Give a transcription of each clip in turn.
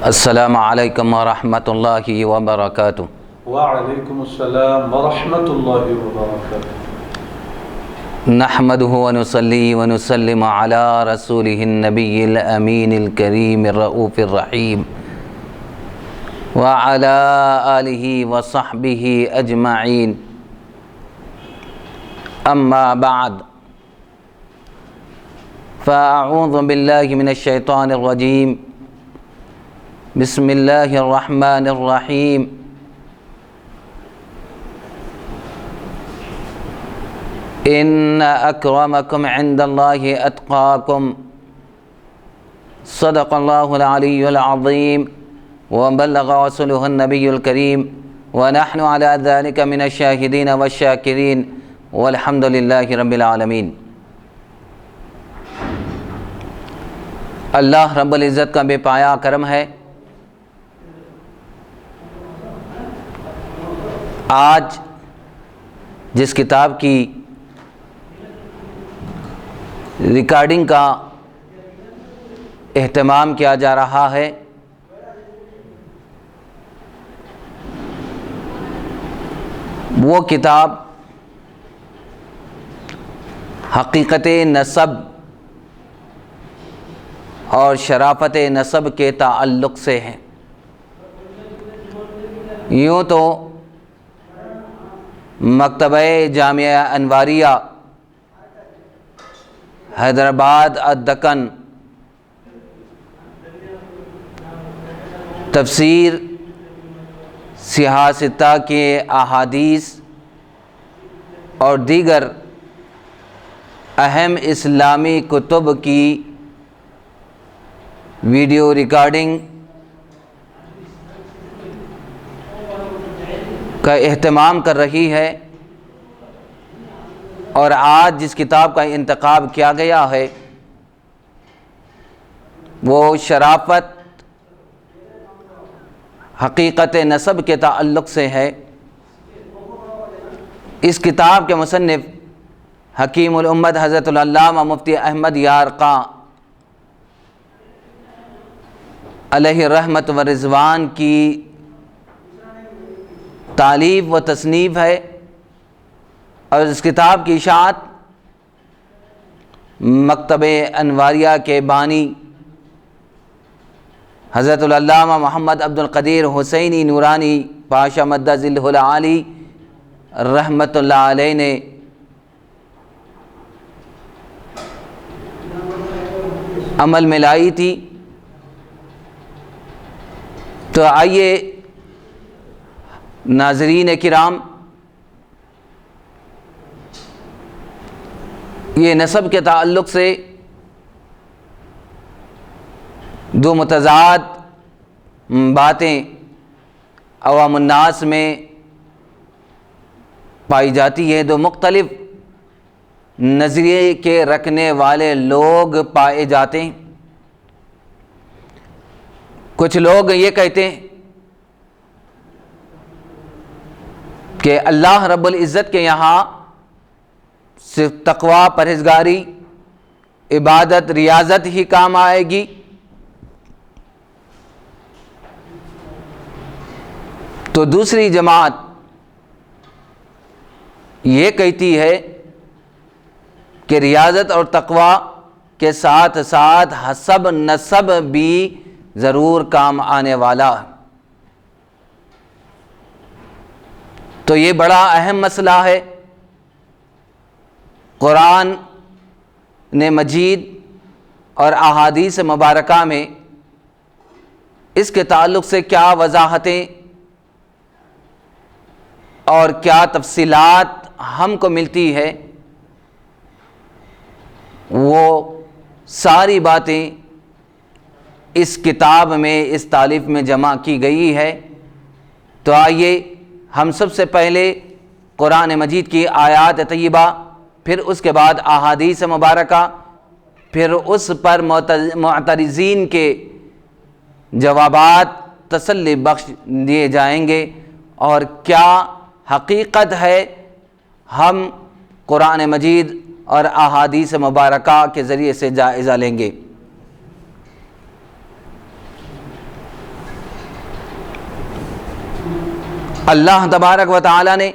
السلام علیکم ورحمۃ اللہ وبرکاتہ۔ وعلیکم السلام ورحمۃ اللہ وبرکاتہ۔ نحمدہ ونصلی ونسلم علی رسولہ النبی الامین الکریم الرؤوف الرحیم وعلی آلہ وصحبہ اجمعین، اما بعد فاعوذ باللہ من الشیطان الرجیم، بسم اللہ الرحمن الرحیم۔ ان اکرمکم عند اللہ اتقاکم، صدق اللہ العلی العظیم وبلغ رسولہ النبی الکریم ونحن علی ذلک من الشاہدین والشاکرین والحمد للہ رب العالمین۔ اللہ رب العزت کا بے پایا کرم ہے، آج جس کتاب کی ریکارڈنگ کا اہتمام کیا جا رہا ہے وہ کتاب حقیقت نسب اور شرافت نسب کے تعلق سے ہے۔ یوں تو مکتبہ جامعہ انواریہ حیدرآباد الدکن تفسیر سیاستہ کے احادیث اور دیگر اہم اسلامی کتب کی ویڈیو ریکارڈنگ کا اہتمام کر رہی ہے، اور آج جس کتاب کا انتخاب کیا گیا ہے وہ شرافت حقیقت نسب کے تعلق سے ہے۔ اس کتاب کے مصنف حکیم الامت حضرت العلامہ مفتی احمد یارقاں علیہ رحمت و رضوان کی تالیف و تصنیف ہے، اور اس کتاب کی اشاعت مکتبہ انواریہ کے بانی حضرت العلامہ محمد عبد القدیر حسینی نورانی پاشا مدہ ذلہ العالی رحمۃ اللہ علیہ نے عمل میں لائی تھی۔ تو آئیے ناظرین کرام، یہ نسب کے تعلق سے دو متضاد باتیں عوام الناس میں پائی جاتی ہے، دو مختلف نظریے کے رکھنے والے لوگ پائے جاتے ہیں۔ کچھ لوگ یہ کہتے ہیں کہ اللہ رب العزت کے یہاں صرف تقوی، پرہیزگاری، عبادت، ریاضت ہی کام آئے گی، تو دوسری جماعت یہ کہتی ہے کہ ریاضت اور تقوی کے ساتھ ساتھ حسب نسب بھی ضرور کام آنے والا ہے۔ تو یہ بڑا اہم مسئلہ ہے۔ قرآن نے مجید اور احادیث مبارکہ میں اس کے تعلق سے کیا وضاحتیں اور کیا تفصیلات ہم کو ملتی ہے، وہ ساری باتیں اس کتاب میں، اس تالیف میں جمع کی گئی ہے۔ تو آئیے ہم سب سے پہلے قرآن مجید کی آیات طیبہ، پھر اس کے بعد احادیث مبارکہ، پھر اس پر معترضین کے جوابات تسلی بخش دیے جائیں گے، اور کیا حقیقت ہے ہم قرآن مجید اور احادیث مبارکہ کے ذریعے سے جائزہ لیں گے۔ اللہ تبارک و تعالی نے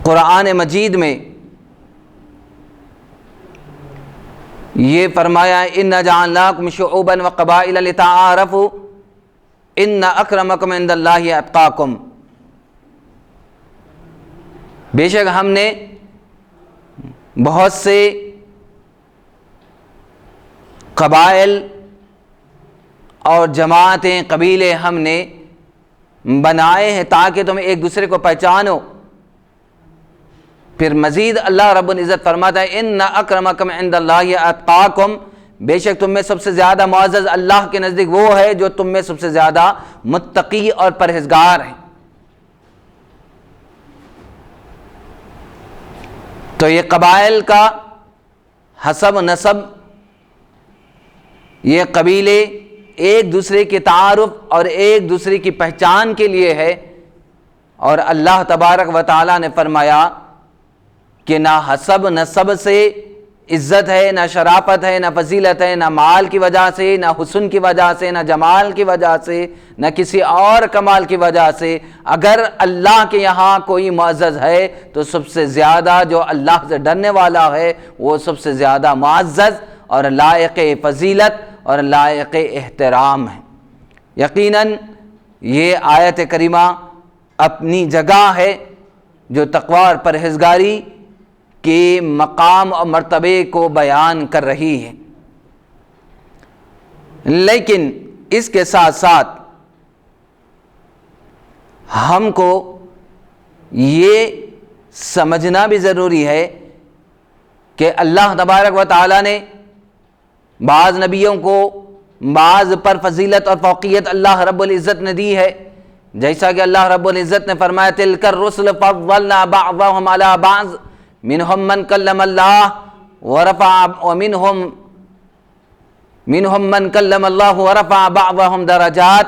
قرآن مجید میں یہ فرمایا اِنَّا جَعَلْنَاكُمْ شُعُوبًا وَقَبَائِلَ لِتَعَارَفُوا اِنَّ أَكْرَمَكُمْ عِندَ اللَّهِ أَتْقَاكُمْ، بے شک ہم نے بہت سے قبائل اور جماعتیں، قبیلے ہم نے بنائے ہیں تاکہ تم ایک دوسرے کو پہچانو۔ پھر مزید اللہ رب العزت فرماتا ہے ان اکرمکم عند اللہ اتقاکم، بے شک تم میں سب سے زیادہ معزز اللہ کے نزدیک وہ ہے جو تم میں سب سے زیادہ متقی اور پرہیزگار ہیں۔ تو یہ قبائل کا حسب نسب، یہ قبیلے ایک دوسرے کے تعارف اور ایک دوسرے کی پہچان کے لیے ہے، اور اللہ تبارک و تعالی نے فرمایا کہ نہ حسب نسب سے عزت ہے، نہ شرافت ہے، نہ فضیلت ہے، نہ مال کی وجہ سے، نہ حسن کی وجہ سے، نہ جمال کی وجہ سے، نہ کسی اور کمال کی وجہ سے۔ اگر اللہ کے یہاں کوئی معزز ہے تو سب سے زیادہ جو اللہ سے ڈرنے والا ہے وہ سب سے زیادہ معزز اور لائق فضیلت اور لائق احترام ہے۔ یقیناً یہ آیت کریمہ اپنی جگہ ہے جو تقوی اور پرہیزگاری کے مقام اور مرتبے کو بیان کر رہی ہے، لیکن اس کے ساتھ ساتھ ہم کو یہ سمجھنا بھی ضروری ہے کہ اللہ تبارک و تعالی نے بعض نبیوں کو بعض پر فضیلت اور فوقیت اللہ رب العزت نے دی ہے، جیسا کہ اللہ رب العزت نے فرمایا تلک الرسل فضلنا بعضهم على بعض منهم من کلم اللہ ورفع ومنهم من کلم اللہ ورفع بعضهم درجات۔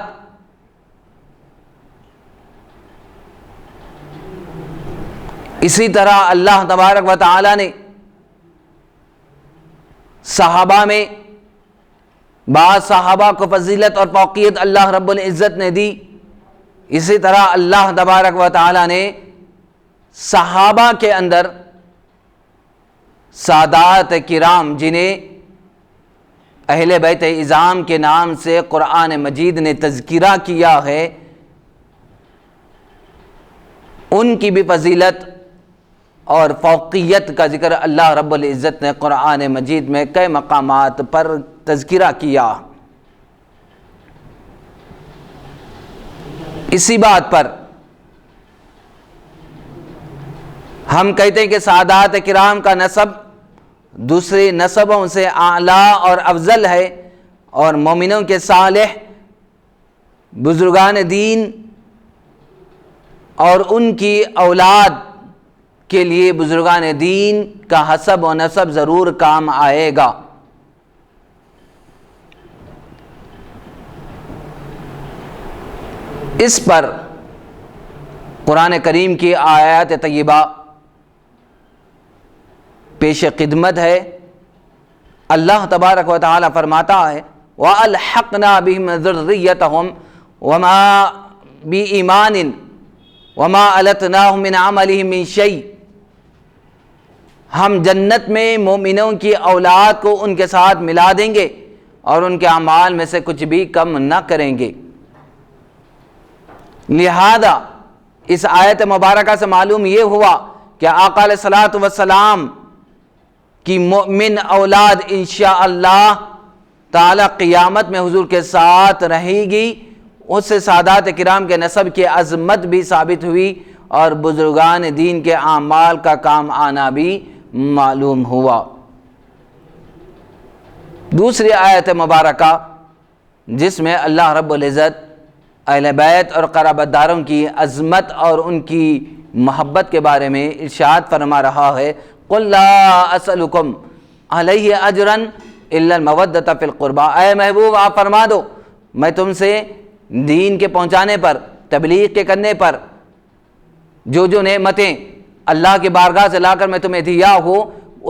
اسی طرح اللہ تبارک و تعالی نے صحابہ میں بعض صحابہ کو فضیلت اور فوقیت اللہ رب العزت نے دی، اسی طرح اللہ تبارک و تعالی نے صحابہ کے اندر سادات کرام جنہیں اہل بیت اعظام کے نام سے قرآن مجید نے تذکرہ کیا ہے، ان کی بھی فضیلت اور فوقیت کا ذکر اللہ رب العزت نے قرآن مجید میں کئی مقامات پر تذکرہ کیا۔ اسی بات پر ہم کہتے ہیں کہ سادات کرام کا نسب دوسرے نسبوں سے اعلیٰ اور افضل ہے، اور مومنوں کے صالح بزرگان دین اور ان کی اولاد کے لیے بزرگان دین کا حسب و نسب ضرور کام آئے گا۔ اس پر قرآن کریم کی آیات طیبہ پیش خدمت ہے۔ اللہ تبارک و تعالی فرماتا ہے وَأَلْحَقْنَا بِهِمْ ذُرِّيَّتَهُمْ وَمَا بِإِيمَانٍ وَمَا أَلَتْنَاهُمْ مِنْ عَمَلِهِمْ مِنْ شَيْءٍ، ہم جنت میں مومنوں کی اولاد کو ان کے ساتھ ملا دیں گے اور ان کے اعمال میں سے کچھ بھی کم نہ کریں گے۔ لہذا اس آیت مبارکہ سے معلوم یہ ہوا کہ آقا علیہ الصلوۃ والسلام کی مومن اولاد انشاءاللہ تعالی قیامت میں حضور کے ساتھ رہے گی۔ اس سے سادات کرام کے نسب کی عظمت بھی ثابت ہوئی اور بزرگان دین کے اعمال کا کام آنا بھی معلوم ہوا۔ دوسری آیت مبارکہ جس میں اللہ رب العزت اہل بیت اور قرابت داروں کی عظمت اور ان کی محبت کے بارے میں ارشاد فرما رہا ہے قُلْ لَا أَسْأَلُكُمْ عَلَيْهِ أَجْرًا إِلَّا الْمَوَدَّةَ فِي الْقُرْبَى، اے محبوب آپ فرما دو میں تم سے دین کے پہنچانے پر، تبلیغ کے کرنے پر جو نعمتیں اللہ کی بارگاہ سے لا کر میں تمہیں دیا ہو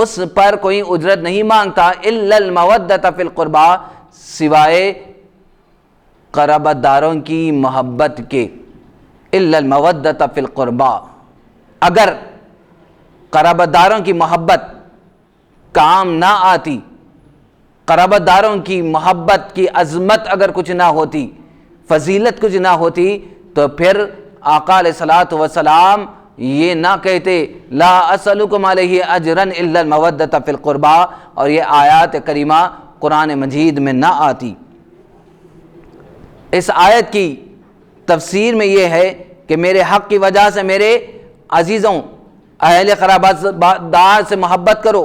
اس پر کوئی اجرت نہیں مانگتا، إِلَّا الْمَوَدَّةَ فِي الْقُرْبَى، سوائے قرابت داروں کی محبت کے، الا المودۃ فی القربا، اگر قرابت داروں کی محبت کام نہ آتی، قرابت داروں کی محبت کی عظمت اگر کچھ نہ ہوتی، فضیلت کچھ نہ ہوتی، تو پھر آقا علیہ الصلوۃ والسلام یہ نہ کہتے لا اسألکم علیہ اجرا الا المودۃ فی القربا، اور یہ آیات کریمہ قرآن مجید میں نہ آتی۔ اس آیت کی تفسیر میں یہ ہے کہ میرے حق کی وجہ سے میرے عزیزوں، اہل قرابت دار سے محبت کرو۔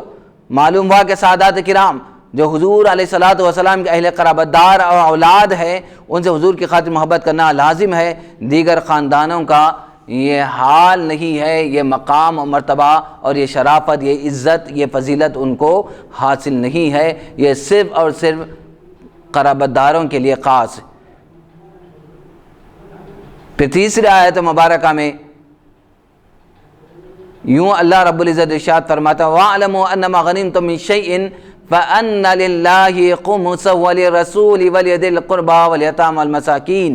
معلوم ہوا کہ سادات کرام جو حضور علیہ الصلوۃ والسلام کے اہل قرابت دار اور اولاد ہیں، ان سے حضور کی خاطر محبت کرنا لازم ہے۔ دیگر خاندانوں کا یہ حال نہیں ہے، یہ مقام و مرتبہ اور یہ شرافت، یہ عزت، یہ فضیلت ان کو حاصل نہیں ہے، یہ صرف اور صرف قرابت داروں کے لیے خاص ہے۔ پھر تیسری آیت مبارکہ میں یوں اللہ رب العزت ارشاد فرماتا ہے وَاعْلَمُوا أَنَّمَا غَنِمْتُم مِّن شَيْءٍ فَأَنَّ لِلَّهِ خُمُسَهُ وَلِلرَّسُولِ وَلِذِي الْقُرْبَىٰ وَالْيَتَامَىٰ وَالْمَسَاكِينِ،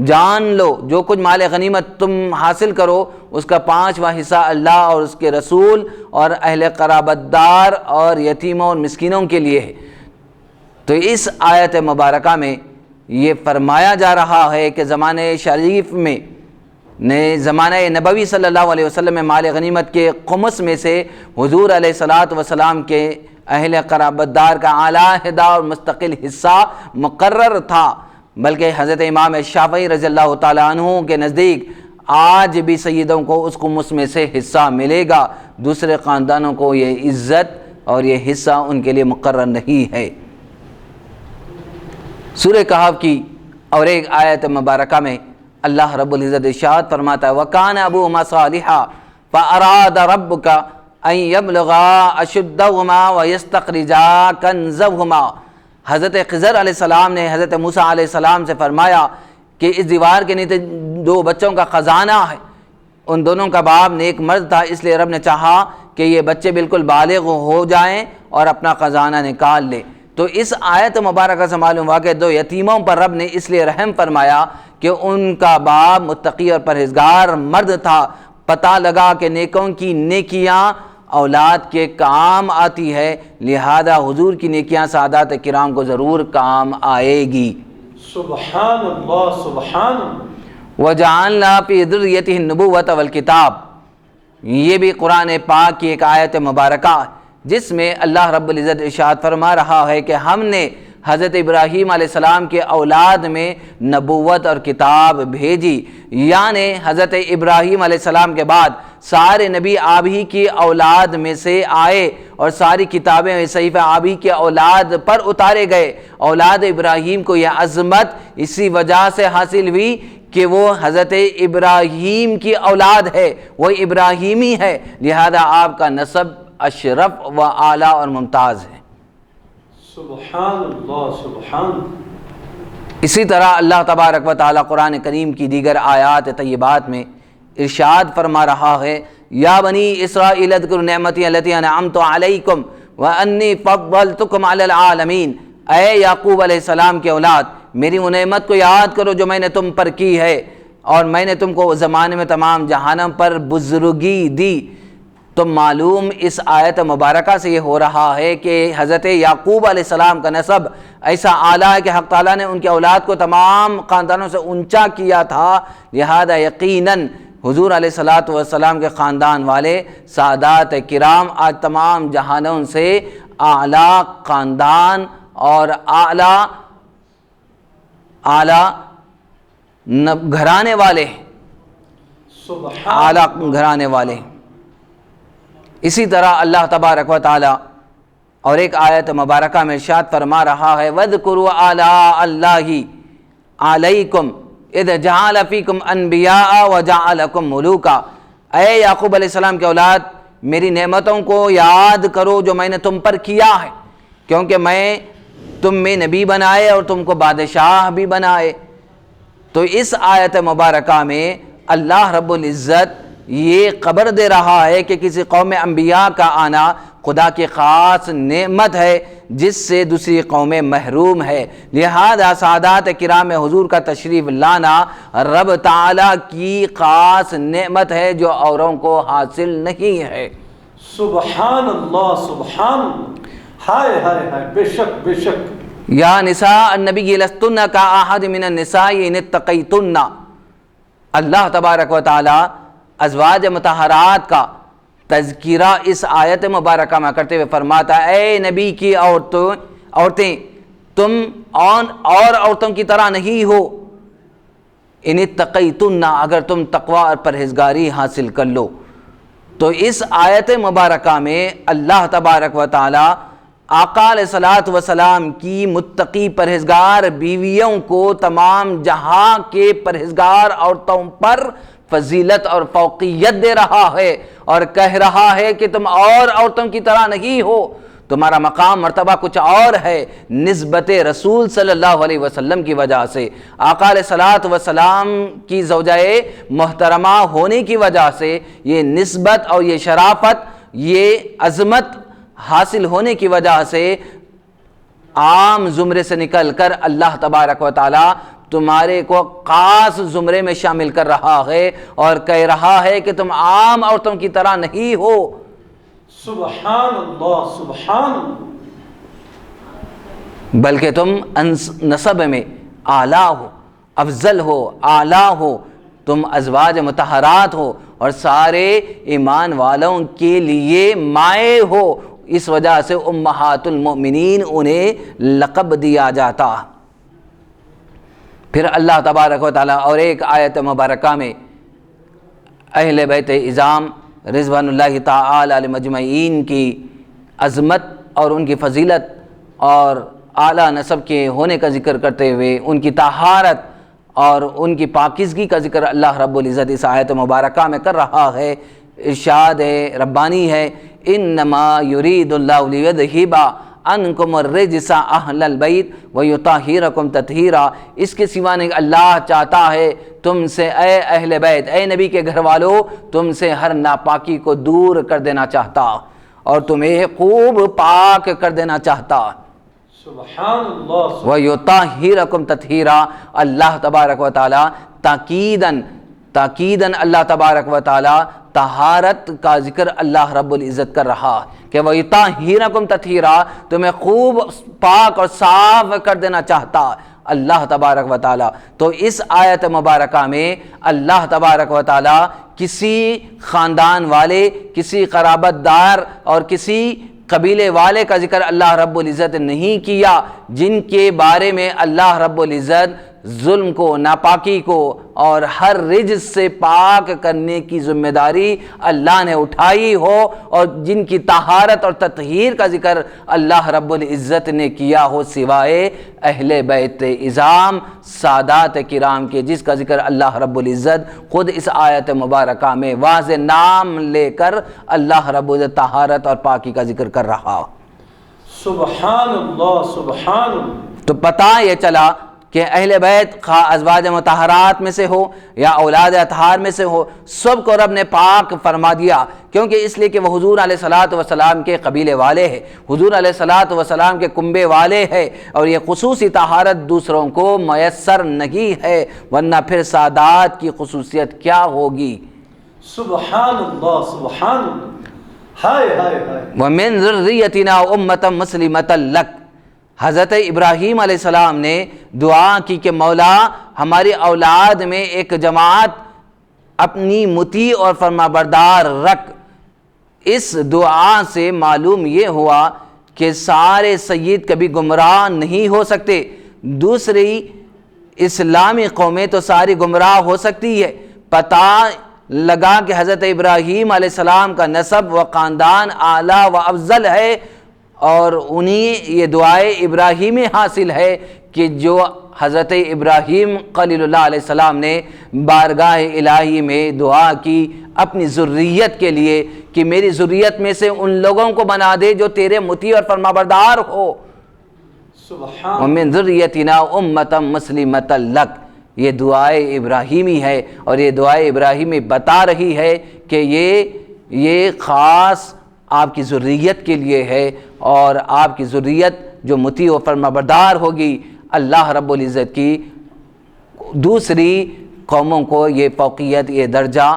جان لو جو کچھ مال غنیمت تم حاصل کرو اس کا 5واں حصہ اللہ اور اس کے رسول اور اہل قرابت دار اور یتیموں اور مسکینوں کے لیے ہے۔ تو اس آیت مبارکہ میں یہ فرمایا جا رہا ہے کہ زمانہ شریف میں زمانہ نبوی صلی اللہ علیہ وسلم میں مال غنیمت کے خمس میں سے حضور علیہ الصلوۃ والسلام کے اہل قرابت دار کا علیحدہ اور مستقل حصہ مقرر تھا، بلکہ حضرت امام شافعی رضی اللہ تعالیٰ عنہ کے نزدیک آج بھی سیدوں کو اس خمس میں سے حصہ ملے گا، دوسرے خاندانوں کو یہ عزت اور یہ حصہ ان کے لیے مقرر نہیں ہے۔ سورہ کہف کی اور ایک آیت مبارکہ میں اللہ رب العزت ارشاد فرماتا ہے وَكَانَ أَبُوهُمَا صَالِحًا فَأَرَادَ رَبُّكَ أَن يَبْلُغَا أَشُدَّهُمَا وَيَسْتَخْرِجَا كَنزَهُمَا، حضرت خضر علیہ السلام نے حضرت موسیٰ علیہ السلام سے فرمایا کہ اس دیوار کے نیچے 2 بچوں کا خزانہ ہے، ان دونوں کا باپ نیک مرد تھا، اس لیے رب نے چاہا کہ یہ بچے بالکل بالغ ہو جائیں اور اپنا خزانہ نکال لیں۔ تو اس آیت مبارکہ سے معلوم ہوا کہ 2 یتیموں پر رب نے اس لیے رحم فرمایا کہ ان کا باپ متقی اور پرہیزگار مرد تھا، پتہ لگا کہ نیکوں کی نیکیاں اولاد کے کام آتی ہے، لہذا حضور کی نیکیاں سادات کرام کو ضرور کام آئے گی۔ سبحان اللہ سبحان اللہ۔ وَجَعَلْنَا فِي ذُرِّيَّتِهِ النُّبُوَّةَ وَالْكِتَابَ، یہ بھی قرآن پاک کی ایک آیت مبارکہ جس میں اللہ رب العزت ارشاد فرما رہا ہے کہ ہم نے حضرت ابراہیم علیہ السلام کے اولاد میں نبوت اور کتاب بھیجی، یعنی حضرت ابراہیم علیہ السلام کے بعد سارے نبی آپ ہی کی اولاد میں سے آئے اور ساری کتابیں صحیفہ آپ ہی کے اولاد پر اتارے گئے۔ اولاد ابراہیم کو یہ عظمت اسی وجہ سے حاصل ہوئی کہ وہ حضرت ابراہیم کی اولاد ہے، وہ ابراہیمی ہے، لہذا آپ کا نسب اشرف و اعلیٰ اور ممتاز ہے۔ سبحان اللہ سبحان اللہ۔ اسی طرح اللہ تبارک و تعالیٰ قرآن کریم کی دیگر آیات طیبات میں ارشاد فرما رہا ہے یا بنی اسرائیل اذکروا نعمتی التی انعمت علیکم وانی فضلتکم علی العالمین، اے یعقوب علیہ السلام کے اولاد میری ان نعمت کو یاد کرو جو میں نے تم پر کی ہے اور میں نے تم کو زمانے میں تمام جہانوں پر بزرگی دی۔ تو معلوم اس آیت مبارکہ سے یہ ہو رہا ہے کہ حضرت یعقوب علیہ السلام کا نسب ایسا اعلیٰ ہے کہ حق تعالیٰ نے ان کی اولاد کو تمام خاندانوں سے اونچا کیا تھا، لہذا یقیناً حضور علیہ الصلوۃ والسلام کے خاندان والے سادات کرام آج تمام جہانوں سے اعلیٰ خاندان اور اعلیٰ گھرانے والے ہیں، اعلیٰ گھرانے والے ہیں۔ اسی طرح اللہ تبارک و تعالی اور ایک آیت مبارکہ میں ارشاد فرما رہا ہے وَاذْكُرُوا آلَاءَ اللَّهِ عَلَيْكُمْ اِذْ جَعَلَ فِيكُمْ أَنْبِيَاءَ وَجَعَلَكُمْ مُلُوكًا، اے یعقوب علیہ السلام کے اولاد میری نعمتوں کو یاد کرو جو میں نے تم پر کیا ہے، کیونکہ میں تم میں نبی بنائے اور تم کو بادشاہ بھی بنائے۔ تو اس آیت مبارکہ میں اللہ رب العزت یہ خبر دے رہا ہے کہ کسی قوم انبیاء کا آنا خدا کی خاص نعمت ہے، جس سے دوسری قومیں محروم ہے۔ لہذا سادات کرام حضور کا تشریف لانا رب تعالیٰ کی خاص نعمت ہے جو اوروں کو حاصل نہیں ہے۔ سبحان اللہ سبحان اللہ، ہائے ہائے ہائے، بے شک بے شک۔ یا نساء النبی لستن کا احد من النساء ان اتقیتن، اللہ تبارک و تعالی ازواج مطہرات کا تذکرہ اس آیت مبارکہ میں کرتے ہوئے فرماتا ہے اے نبی کی عورتیں تم اور عورتوں کی طرح نہیں ہو، ان اتقیتن، اگر تم تقوی اور پرہیزگاری حاصل کر لو۔ تو اس آیت مبارکہ میں اللہ تبارک و تعالی آقا علیہ الصلوۃ والسلام کی متقی پرہیزگار بیویوں کو تمام جہاں کے پرہیزگار عورتوں پر فضیلت اور فوقیت دے رہا ہے اور کہہ رہا ہے کہ تم اور عورتوں کی طرح نہیں ہو، تمہارا مقام مرتبہ کچھ اور ہے نسبت رسول صلی اللہ علیہ وسلم کی وجہ سے، آقا علیہ الصلوۃ والسلام کی زوجہ محترمہ ہونے کی وجہ سے یہ نسبت اور یہ شرافت، یہ عظمت حاصل ہونے کی وجہ سے عام زمرے سے نکل کر اللہ تبارک و تعالی تمہارے کو خاص زمرے میں شامل کر رہا ہے اور کہہ رہا ہے کہ تم عام عورتوں کی طرح نہیں ہو۔ سبحان اللہ سبحان اللہ، بلکہ تم نسب میں اعلیٰ ہو، افضل ہو، اعلیٰ ہو، تم ازواج مطہرات ہو اور سارے ایمان والوں کے لیے مائیں ہو، اس وجہ سے امہات المؤمنین انہیں لقب دیا جاتا۔ پھر اللہ تبارک و تعالیٰ اور ایک آیت مبارکہ میں اہل بیت اعظام رضوان اللہ تعالی علیہ مجمعین کی عظمت اور ان کی فضیلت اور اعلیٰ نسب کے ہونے کا ذکر کرتے ہوئے ان کی طہارت اور ان کی پاکیزگی کا ذکر اللہ رب العزت اس آیت مبارکہ میں کر رہا ہے۔ ارشاد ہے ربانی ہے انما یرید اللہ لیذہب عنکم الرجس اہل البیت ویطہرکم تطہیرا، اس کے سوا نہیں اللہ چاہتا ہے تم سے اے اہل بیت، اے نبی کے گھر والوں، تم سے ہر ناپاکی کو دور کر دینا چاہتا اور تمہیں خوب پاک کر دینا چاہتا۔ سبحان اللہ وَيُطَهِّرَكُمْ تَطْهِيرًا، اللہ تبارک و تعالی تاکیداً اللہ تبارک و تعالی طہارت کا ذکر اللہ رب العزت کر رہا کہ وَيُطَهِّرَكُمْ تَطْهِيرًا، تمہیں خوب پاک اور صاف کر دینا چاہتا اللہ تبارک و تعالی۔ تو اس آیت مبارکہ میں اللہ تبارک و تعالی کسی خاندان والے، کسی قرابت دار اور کسی قبیلے والے کا ذکر اللہ رب العزت نہیں کیا جن کے بارے میں اللہ رب العزت ظلم کو، ناپاکی کو اور ہر رجس سے پاک کرنے کی ذمہ داری اللہ نے اٹھائی ہو، اور جن کی طہارت اور تطہیر کا ذکر اللہ رب العزت نے کیا ہو سوائے اہل بیت اعظام سادات کرام کے، جس کا ذکر اللہ رب العزت خود اس آیت مبارکہ میں واضح نام لے کر اللہ رب العزت طہارت اور پاکی کا ذکر کر رہا۔ سبحان اللہ سبحان اللہ۔ تو پتہ یہ چلا کہ اہل بیت خواہ ازواج مطہرات میں سے ہو یا اولاد اطہار میں سے ہو، سب کو رب نے پاک فرما دیا، کیونکہ اس لیے کہ وہ حضور علیہ الصلوۃ والسلام کے قبیلے والے ہیں، حضور علیہ الصلوۃ والسلام کے کنبے والے ہیں، اور یہ خصوصی طہارت دوسروں کو میسر نہیں ہے، ورنہ پھر سادات کی خصوصیت کیا ہوگی۔ سبحان اللہ سبحان اللہ، ہائے ہائے ہائے۔ وَمِن ذُرِّيَّتِنَا أُمَّةً مُسْلِمَةً لَكَ، حضرت ابراہیم علیہ السلام نے دعا کی کہ مولا ہماری اولاد میں ایک جماعت اپنی مطیع اور فرما بردار رکھ۔ اس دعا سے معلوم یہ ہوا کہ سارے سید کبھی گمراہ نہیں ہو سکتے، دوسری اسلامی قومیں تو ساری گمراہ ہو سکتی ہے۔ پتہ لگا کہ حضرت ابراہیم علیہ السلام کا نسب و خاندان اعلیٰ و افضل ہے، اور انہیں یہ دعائے ابراہیمی حاصل ہے کہ جو حضرت ابراہیم خلیل اللہ علیہ السلام نے بارگاہ الہی میں دعا کی اپنی ذریت کے لیے کہ میری ذریت میں سے ان لوگوں کو بنا دے جو تیرے مطیع اور فرمانبردار ہو۔ سبحان وَمِن ذُرِّيَّتِنَا أُمَّةً مُسْلِمَةً لَكَ، یہ دعائے ابراہیمی ہے، اور یہ دعائے ابراہیمی بتا رہی ہے کہ یہ خاص آپ کی ذریت کے لیے ہے، اور آپ کی ذریت جو مطیع و فرمانبردار ہوگی، اللہ رب العزت کی دوسری قوموں کو یہ فوقیت، یہ درجہ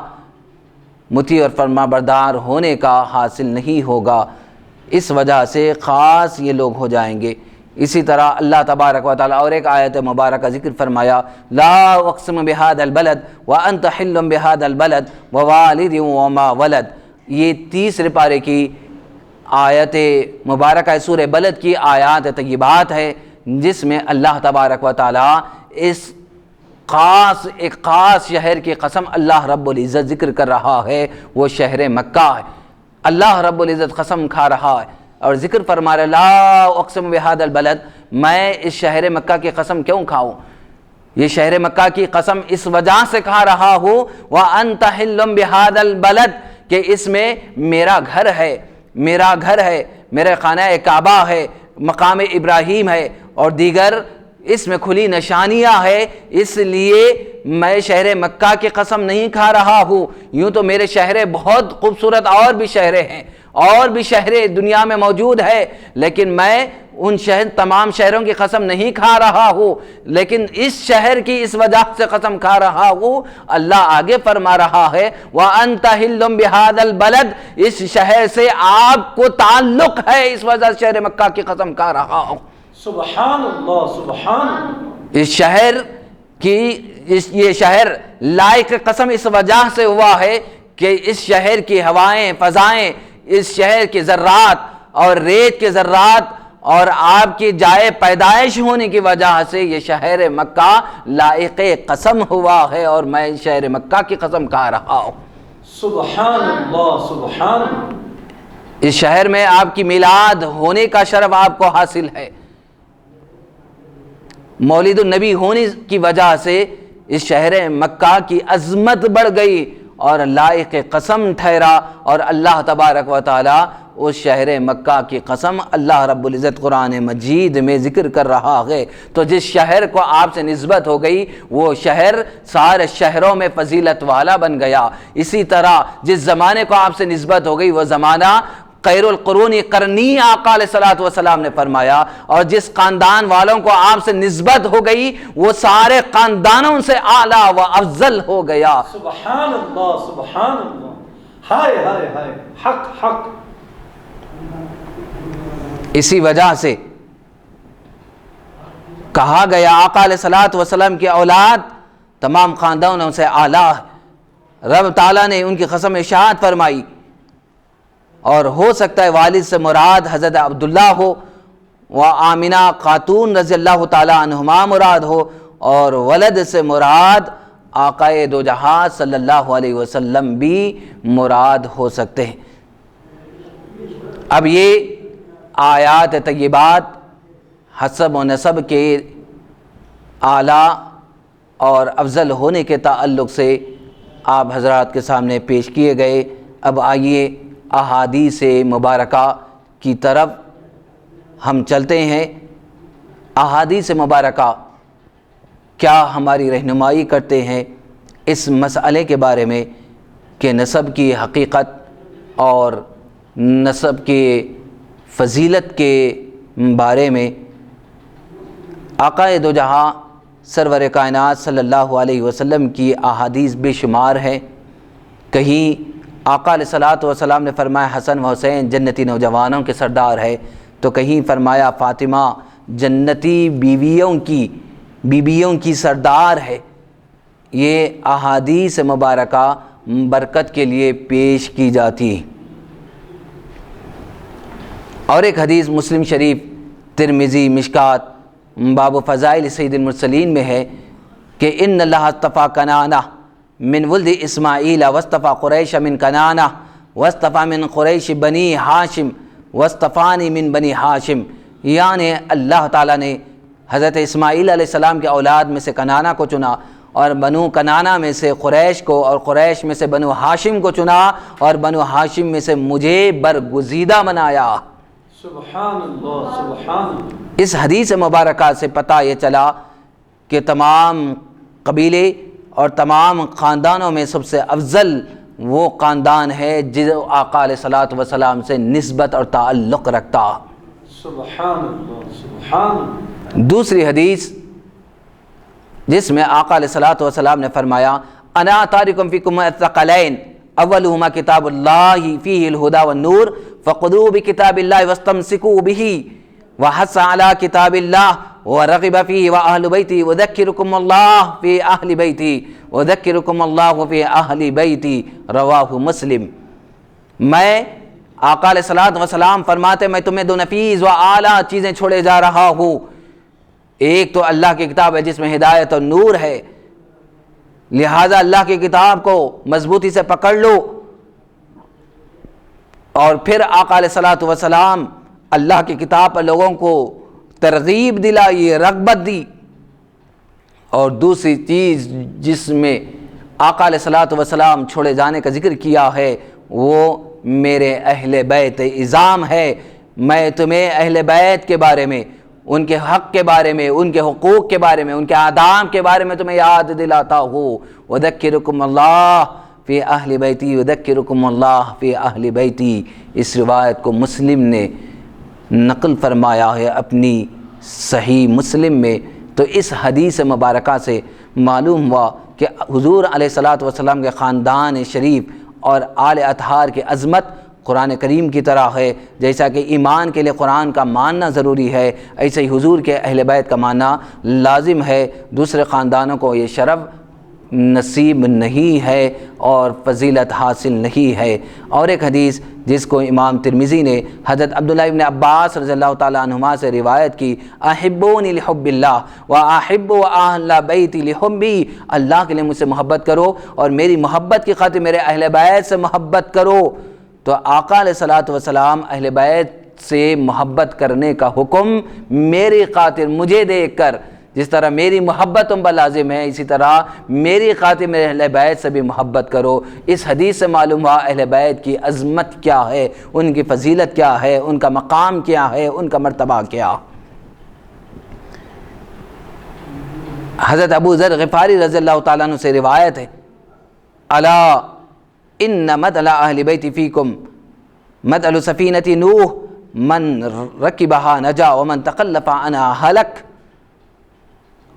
مطیع اور فرمانبردار ہونے کا حاصل نہیں ہوگا، اس وجہ سے خاص یہ لوگ ہو جائیں گے۔ اسی طرح اللہ تبارک و تعالیٰ اور ایک آیت مبارکہ ذکر فرمایا، لا اقسم بہذا البلد وانت حل بہذا البلد ووالد وما ولد۔ یہ تیسرے پارے کی آیت مبارکہ سورہ بلد کی آیات طیبات ہے، جس میں اللہ تبارک و تعالیٰ اس ایک خاص شہر کی قسم اللہ رب العزت ذکر کر رہا ہے، وہ شہر مکہ ہے۔ اللہ رب العزت قسم کھا رہا ہے اور ذکر فرما رہا ہے، لا اقسم بہذا البلد، میں اس شہر مکہ کی قسم کیوں کھاؤں؟ یہ شہر مکہ کی قسم اس وجہ سے کھا رہا ہوں، وَأَنْتَ حِلٌّ بِهَذَا الْبَلَدِ، کہ اس میں میرا گھر ہے، میرا خانہ کعبہ ہے، مقام ابراہیم ہے اور دیگر اس میں کھلی نشانیاں ہے، اس لیے میں شہر مکہ کی قسم نہیں کھا رہا ہوں۔ یوں تو میرے شہر بہت خوبصورت اور بھی شہریں ہیں، اور بھی شہریں دنیا میں موجود ہے، لیکن میں ان تمام شہروں کی قسم نہیں کھا رہا ہوں، لیکن اس شہر کی اس وجہ سے قسم کھا رہا ہوں۔ اللہ آگے فرما رہا ہے، وَأَنْتَ حِلٌّ بِهَذَا الْبَلَدِ، اس شہر سے آپ کو تعلق ہے، اس وجہ سے شہر مکہ کی قسم کھا رہا ہوں۔ سبحان اللہ، سبحان اللہ۔ اس شہر کی یہ شہر لائق قسم اس وجہ سے ہوا ہے کہ اس شہر کی ہوائیں، فضائیں، اس شہر کے ذرات اور ریت کے ذرات اور آپ کی جائے پیدائش ہونے کی وجہ سے یہ شہر مکہ لائق قسم ہوا ہے، اور میں شہر مکہ کی قسم کھا رہا ہوں۔ سبحان اللہ، سبحان اللہ۔ اس شہر میں آپ کی میلاد ہونے کا شرف آپ کو حاصل ہے، مولد النبی ہونے کی وجہ سے اس شہر مکہ کی عظمت بڑھ گئی اور لائق قسم ٹھہرا، اور اللہ تبارک و تعالیٰ اس شہر مکہ کی قسم اللہ رب العزت قرآن مجید میں ذکر کر رہا ہے۔ تو جس شہر کو آپ سے نسبت ہو گئی وہ شہر سارے شہروں میں فضیلت والا بن گیا۔ اسی طرح جس زمانے کو آپ سے نسبت ہو گئی وہ زمانہ خیر القرون قرنی آقا علیہ السلام نے فرمایا، اور جس خاندان والوں کو آپ سے نسبت ہو گئی وہ سارے خاندانوں سے اعلیٰ و افضل ہو گیا۔ سبحان اللہ، سبحان اللہ، ہائے ہائے ہائے، حق حق۔ اسی وجہ سے کہا گیا آقا علیہ السلام کی اولاد تمام خاندانوں سے اعلیٰ ہے۔ رب تعالیٰ نے ان کی قسم اشاعت فرمائی، اور ہو سکتا ہے والد سے مراد حضرت عبداللہ ہو و آمنہ خاتون رضی اللہ تعالی عنہما مراد ہو، اور ولد سے مراد آقا دو جہاں صلی اللہ علیہ وسلم بھی مراد ہو سکتے ہیں۔ اب یہ آیات طیبات حسب و نسب کے اعلیٰ اور افضل ہونے کے تعلق سے آپ حضرات کے سامنے پیش کیے گئے۔ اب آئیے احادیث مبارکہ کی طرف ہم چلتے ہیں۔ احادیث مبارکہ کیا ہماری رہنمائی کرتے ہیں اس مسئلے کے بارے میں کہ نسب کی حقیقت اور نسب کی فضیلت کے بارے میں۔ آقا دو جہاں سرور کائنات صلی اللہ علیہ وسلم کی احادیث بے شمار ہیں۔ کہیں آقا علیہ السلام نے فرمایا حسن و حسین جنتی نوجوانوں کے سردار ہے، تو کہیں فرمایا فاطمہ جنتی بیویوں کی سردار ہے۔ یہ احادیث مبارکہ برکت کے لیے پیش کی جاتی ہے۔ اور ایک حدیث مسلم شریف، ترمذی، مشکات باب فضائل سید المرسلین میں ہے کہ ان اللہ اصطفیٰ کنانہ من ولد اسماعیل واصطفیٰ قریش من کنانہ واصطفیٰ من قریش بنی ہاشم واصطفانی من بنی ہاشم، یعنی اللہ تعالیٰ نے حضرت اسماعیل علیہ السلام کے اولاد میں سے کنانہ کو چنا، اور بنو کنانہ میں سے قریش کو، اور قریش میں سے بنو ہاشم کو چنا، اور بنو ہاشم میں سے مجھے برگزیدہ بنایا۔ سبحان اللہ، سبحان اللہ۔ اس حدیث مبارکہ سے پتہ یہ چلا کہ تمام قبیلے اور تمام خاندانوں میں سب سے افضل وہ خاندان ہے جو آقا علیہ السلام سے نسبت اور تعلق رکھتا۔ سبحان اللہ سبحان اللہ۔ دوسری حدیث جس میں آقا علیہ الصلوۃ والسلام نے فرمایا انا تارکم فیکم الثقلین اولہما کتاب اللہ فیہ الہدی والنور فخذوا بکتاب اللہ واستمسکوا بہ وحث علی کتاب اللہ ورغب فیہ واہل بیتی وذکرکم اللہ فی اہل بیتی وذکرکم اللہ فی اہل بیتی رواہ مسلم۔ میں آقا علیہ الصلوۃ والسلام فرماتے میں تمہیں دو نفیس و اعلیٰ چیزیں چھوڑے جا رہا ہوں، ایک تو اللہ کی کتاب ہے جس میں ہدایت اور نور ہے، لہذا اللہ کی کتاب کو مضبوطی سے پکڑ لو۔ اور پھر آقا علیہ الصلوۃ والسلام اللہ کی کتاب پر لوگوں کو ترغیب دلائی، رغبت دی۔ اور دوسری چیز جس میں آقا علیہ الصلوۃ والسلام چھوڑے جانے کا ذکر کیا ہے وہ میرے اہل بیت عظام ہے۔ میں تمہیں اہل بیت کے بارے میں، ان کے حق کے بارے میں، ان کے حقوق کے بارے میں، ان کے آداب کے بارے میں تمہیں یاد دلاتا ہوں۔ وذکرکم اللہ فی اہل بیتی وذکرکم اللہ فی اہل بیتی۔ اس روایت کو مسلم نے نقل فرمایا ہے اپنی صحیح مسلم میں۔ تو اس حدیث مبارکہ سے معلوم ہوا کہ حضور علیہ الصلوۃ والسلام کے خاندان شریف اور آل اطہار کی عظمت قرآن کریم کی طرح ہے۔ جیسا کہ ایمان کے لیے قرآن کا ماننا ضروری ہے، ایسے ہی حضور کے اہل بیت کا ماننا لازم ہے۔ دوسرے خاندانوں کو یہ شرف نصیب نہیں ہے اور فضیلت حاصل نہیں ہے۔ اور ایک حدیث جس کو امام ترمذی نے حضرت عبداللہ ابن عباس رضی اللہ تعالیٰ عنہما سے روایت کی، احبونی لحب اللہ واحب اہل بیتی لحبی، اللہ کے لیے مجھ سے محبت کرو اور میری محبت کی خاطر میرے اہل بیت سے محبت کرو۔ تو آقا علیہ الصلوۃ والسلام اہل بیت سے محبت کرنے کا حکم میری خاطر مجھے دیکھ کر، جس طرح میری محبت تم پر لازم ہے اسی طرح میری خاطر میرے اہل بیت سے بھی محبت کرو۔ اس حدیث سے معلوم ہوا اہل بیت کی عظمت کیا ہے، ان کی فضیلت کیا ہے، ان کا مقام کیا ہے، ان کا مرتبہ کیا۔ حضرت ابو ذر غفاری رضی اللہ تعالیٰ عنہ سے روایت ہے، الا ان مثل اہل بیت فیکم مثل سفینۃ نوح من رکبہا نجا ومن تخلف عنہا ہلک۔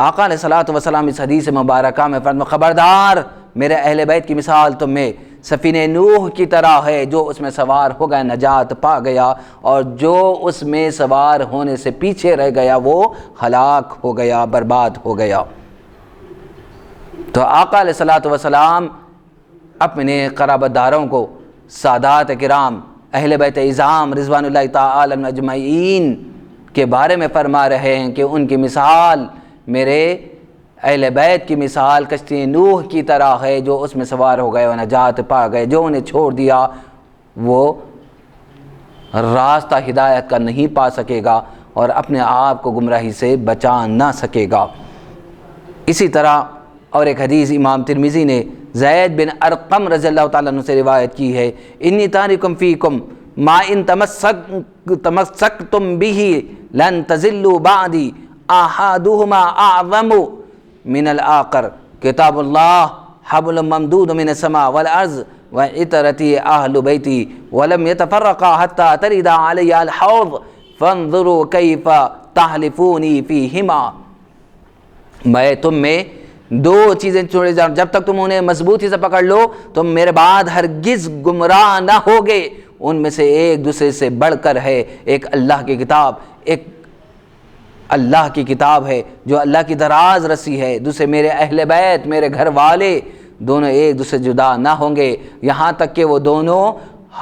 آقا علیہ الصلوۃ والسلام اس حدیث مبارکہ میں فرمایا خبردار میرے اہل بیت کی مثال تم میں سفینہ نوح کی طرح ہے، جو اس میں سوار ہو گیا نجات پا گیا اور جو اس میں سوار ہونے سے پیچھے رہ گیا وہ ہلاک ہو گیا، برباد ہو گیا۔ تو آقا علیہ الصلوۃ والسلام اپنے قرابت داروں کو، سادات کرام اہل بیت عظام رضوان اللہ تعالی اجمعین کے بارے میں فرما رہے ہیں کہ ان کی مثال میرے اہل بیت کی مثال کشتی نوح کی طرح ہے، جو اس میں سوار ہو گئے اور نجات پا گئے، جو انہیں چھوڑ دیا وہ راستہ ہدایت کا نہیں پا سکے گا اور اپنے آپ کو گمراہی سے بچا نہ سکے گا۔ اسی طرح اور ایک حدیث امام ترمذی نے زید بن ارقم رضی اللہ تعالیٰ عنہ سے روایت کی ہے، انی تارکم فیکم ما ان تمسکتم بہ لن تضلوا بعدی احدہما اعظم من الآخر کتاب اللہ حبل ممدود من السماء والارض وعطرتی اہل بیتی ولم یتفرقا حتی ترد علی الحوض فانظروا کیف تحلفونی فیہما۔ میں تم میں دو چیزیں چھوڑے جاؤں، جب تک تم انہیں مضبوطی سے پکڑ لو تم میرے بعد ہرگز گمراہ نہ ہوگے۔ ان میں سے ایک دوسرے سے بڑھ کر ہے، ایک اللہ کی کتاب، ایک اللہ کی کتاب ہے جو اللہ کی دراز رسی ہے، دوسرے میرے اہل بیت، میرے گھر والے، دونوں ایک دوسرے جدا نہ ہوں گے یہاں تک کہ وہ دونوں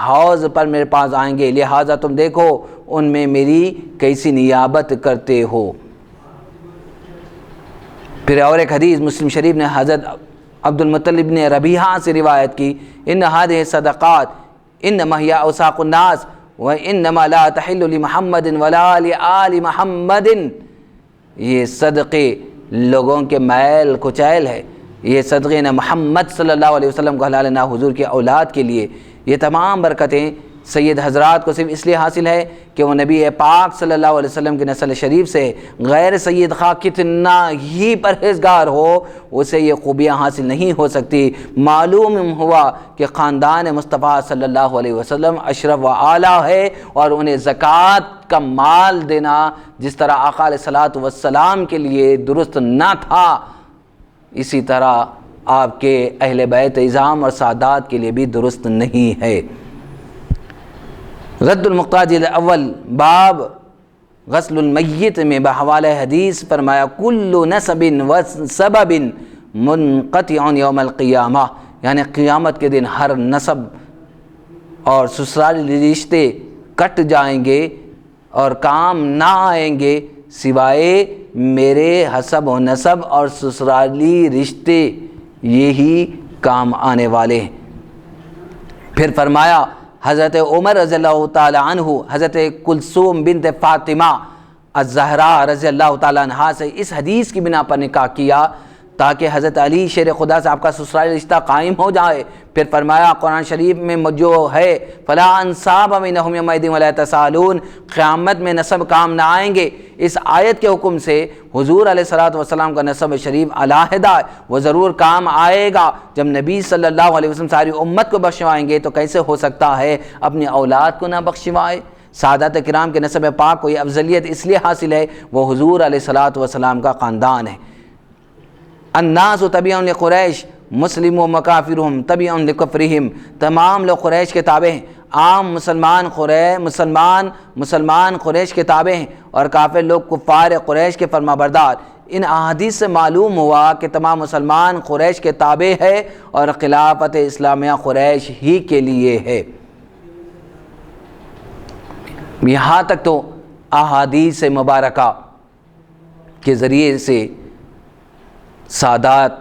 حوض پر میرے پاس آئیں گے، لہٰذا تم دیکھو ان میں میری کیسی نیابت کرتے ہو۔ پھر اور ایک حدیث مسلم شریف نے حضرت عبد المطلب بن ربیعہ سے روایت کی، ان هذه صدقات انما هي اوساق الناس وانما لا تحل لمحمد ولا لآل محمد۔ یہ صدقے لوگوں کے میل کچیل ہے، یہ صدقے نہ محمد صلی اللہ علیہ وسلم کو حلال نہ حضور کی اولاد کے لیے۔ یہ تمام برکتیں سید حضرات کو صرف اس لیے حاصل ہے کہ وہ نبی پاک صلی اللہ علیہ وسلم کی نسل شریف سے، غیر سید خواہ کتنا ہی پرہیزگار ہو اسے یہ خوبیاں حاصل نہیں ہو سکتی۔ معلوم ہوا کہ خاندان مصطفیٰ صلی اللہ علیہ وسلم اشرف و اعلیٰ ہے، اور انہیں زکوٰۃ کا مال دینا جس طرح آقا علیہ الصلوۃ والسلام کے لیے درست نہ تھا، اسی طرح آپ کے اہل بیت اعظام اور سادات کے لیے بھی درست نہیں ہے۔ رد المحتاج الاول باب غسل المیت میں بحوالہ حدیث فرمایا کل نسب و سبب منقطع یوم القیامہ، یعنی قیامت کے دن ہر نسب اور سسرالی رشتے کٹ جائیں گے اور کام نہ آئیں گے سوائے میرے حسب و نسب اور سسرالی رشتے، یہی کام آنے والے ہیں۔ پھر فرمایا حضرت عمر رضی اللہ تعالی عنہ حضرت کلثوم بنت فاطمہ الزہرا رضی اللہ تعالی عنہا سے اس حدیث کی بنا پر نکاح کیا تاکہ حضرت علی شیر خدا سے آپ کا سسرالی رشتہ قائم ہو جائے۔ پھر فرمایا قرآن شریف میں جو ہے فلا انصاب بینہم یومئذ ولا یتساءلون، قیامت میں نسب کام نہ آئیں گے، اس آیت کے حکم سے حضور علیہ الصلوۃ والسلام کا نسب شریف علیحدہ ہے، وہ ضرور کام آئے گا۔ جب نبی صلی اللہ علیہ وسلم ساری امت کو بخشوائیں گے تو کیسے ہو سکتا ہے اپنی اولاد کو نہ بخشوائے؟ سعادت کرام کے نسب پاک کو یہ افضلیت اس لیے حاصل ہے وہ حضور علیہ الصلوۃ والسلام کا خاندان ہے۔ الناس تبع لقریش مسلم و مکافرہم تبع لکفرہم، تمام لوگ قریش کے تابع ہیں، عام مسلمان قریش کے تابع ہیں اور کافر لوگ کفار قریش کے فرما بردار۔ ان احادیث سے معلوم ہوا کہ تمام مسلمان قریش کے تابع ہے اور خلافت اسلامیہ قریش ہی کے لیے ہے۔ یہاں تک تو احادیث مبارکہ کے ذریعے سے سادات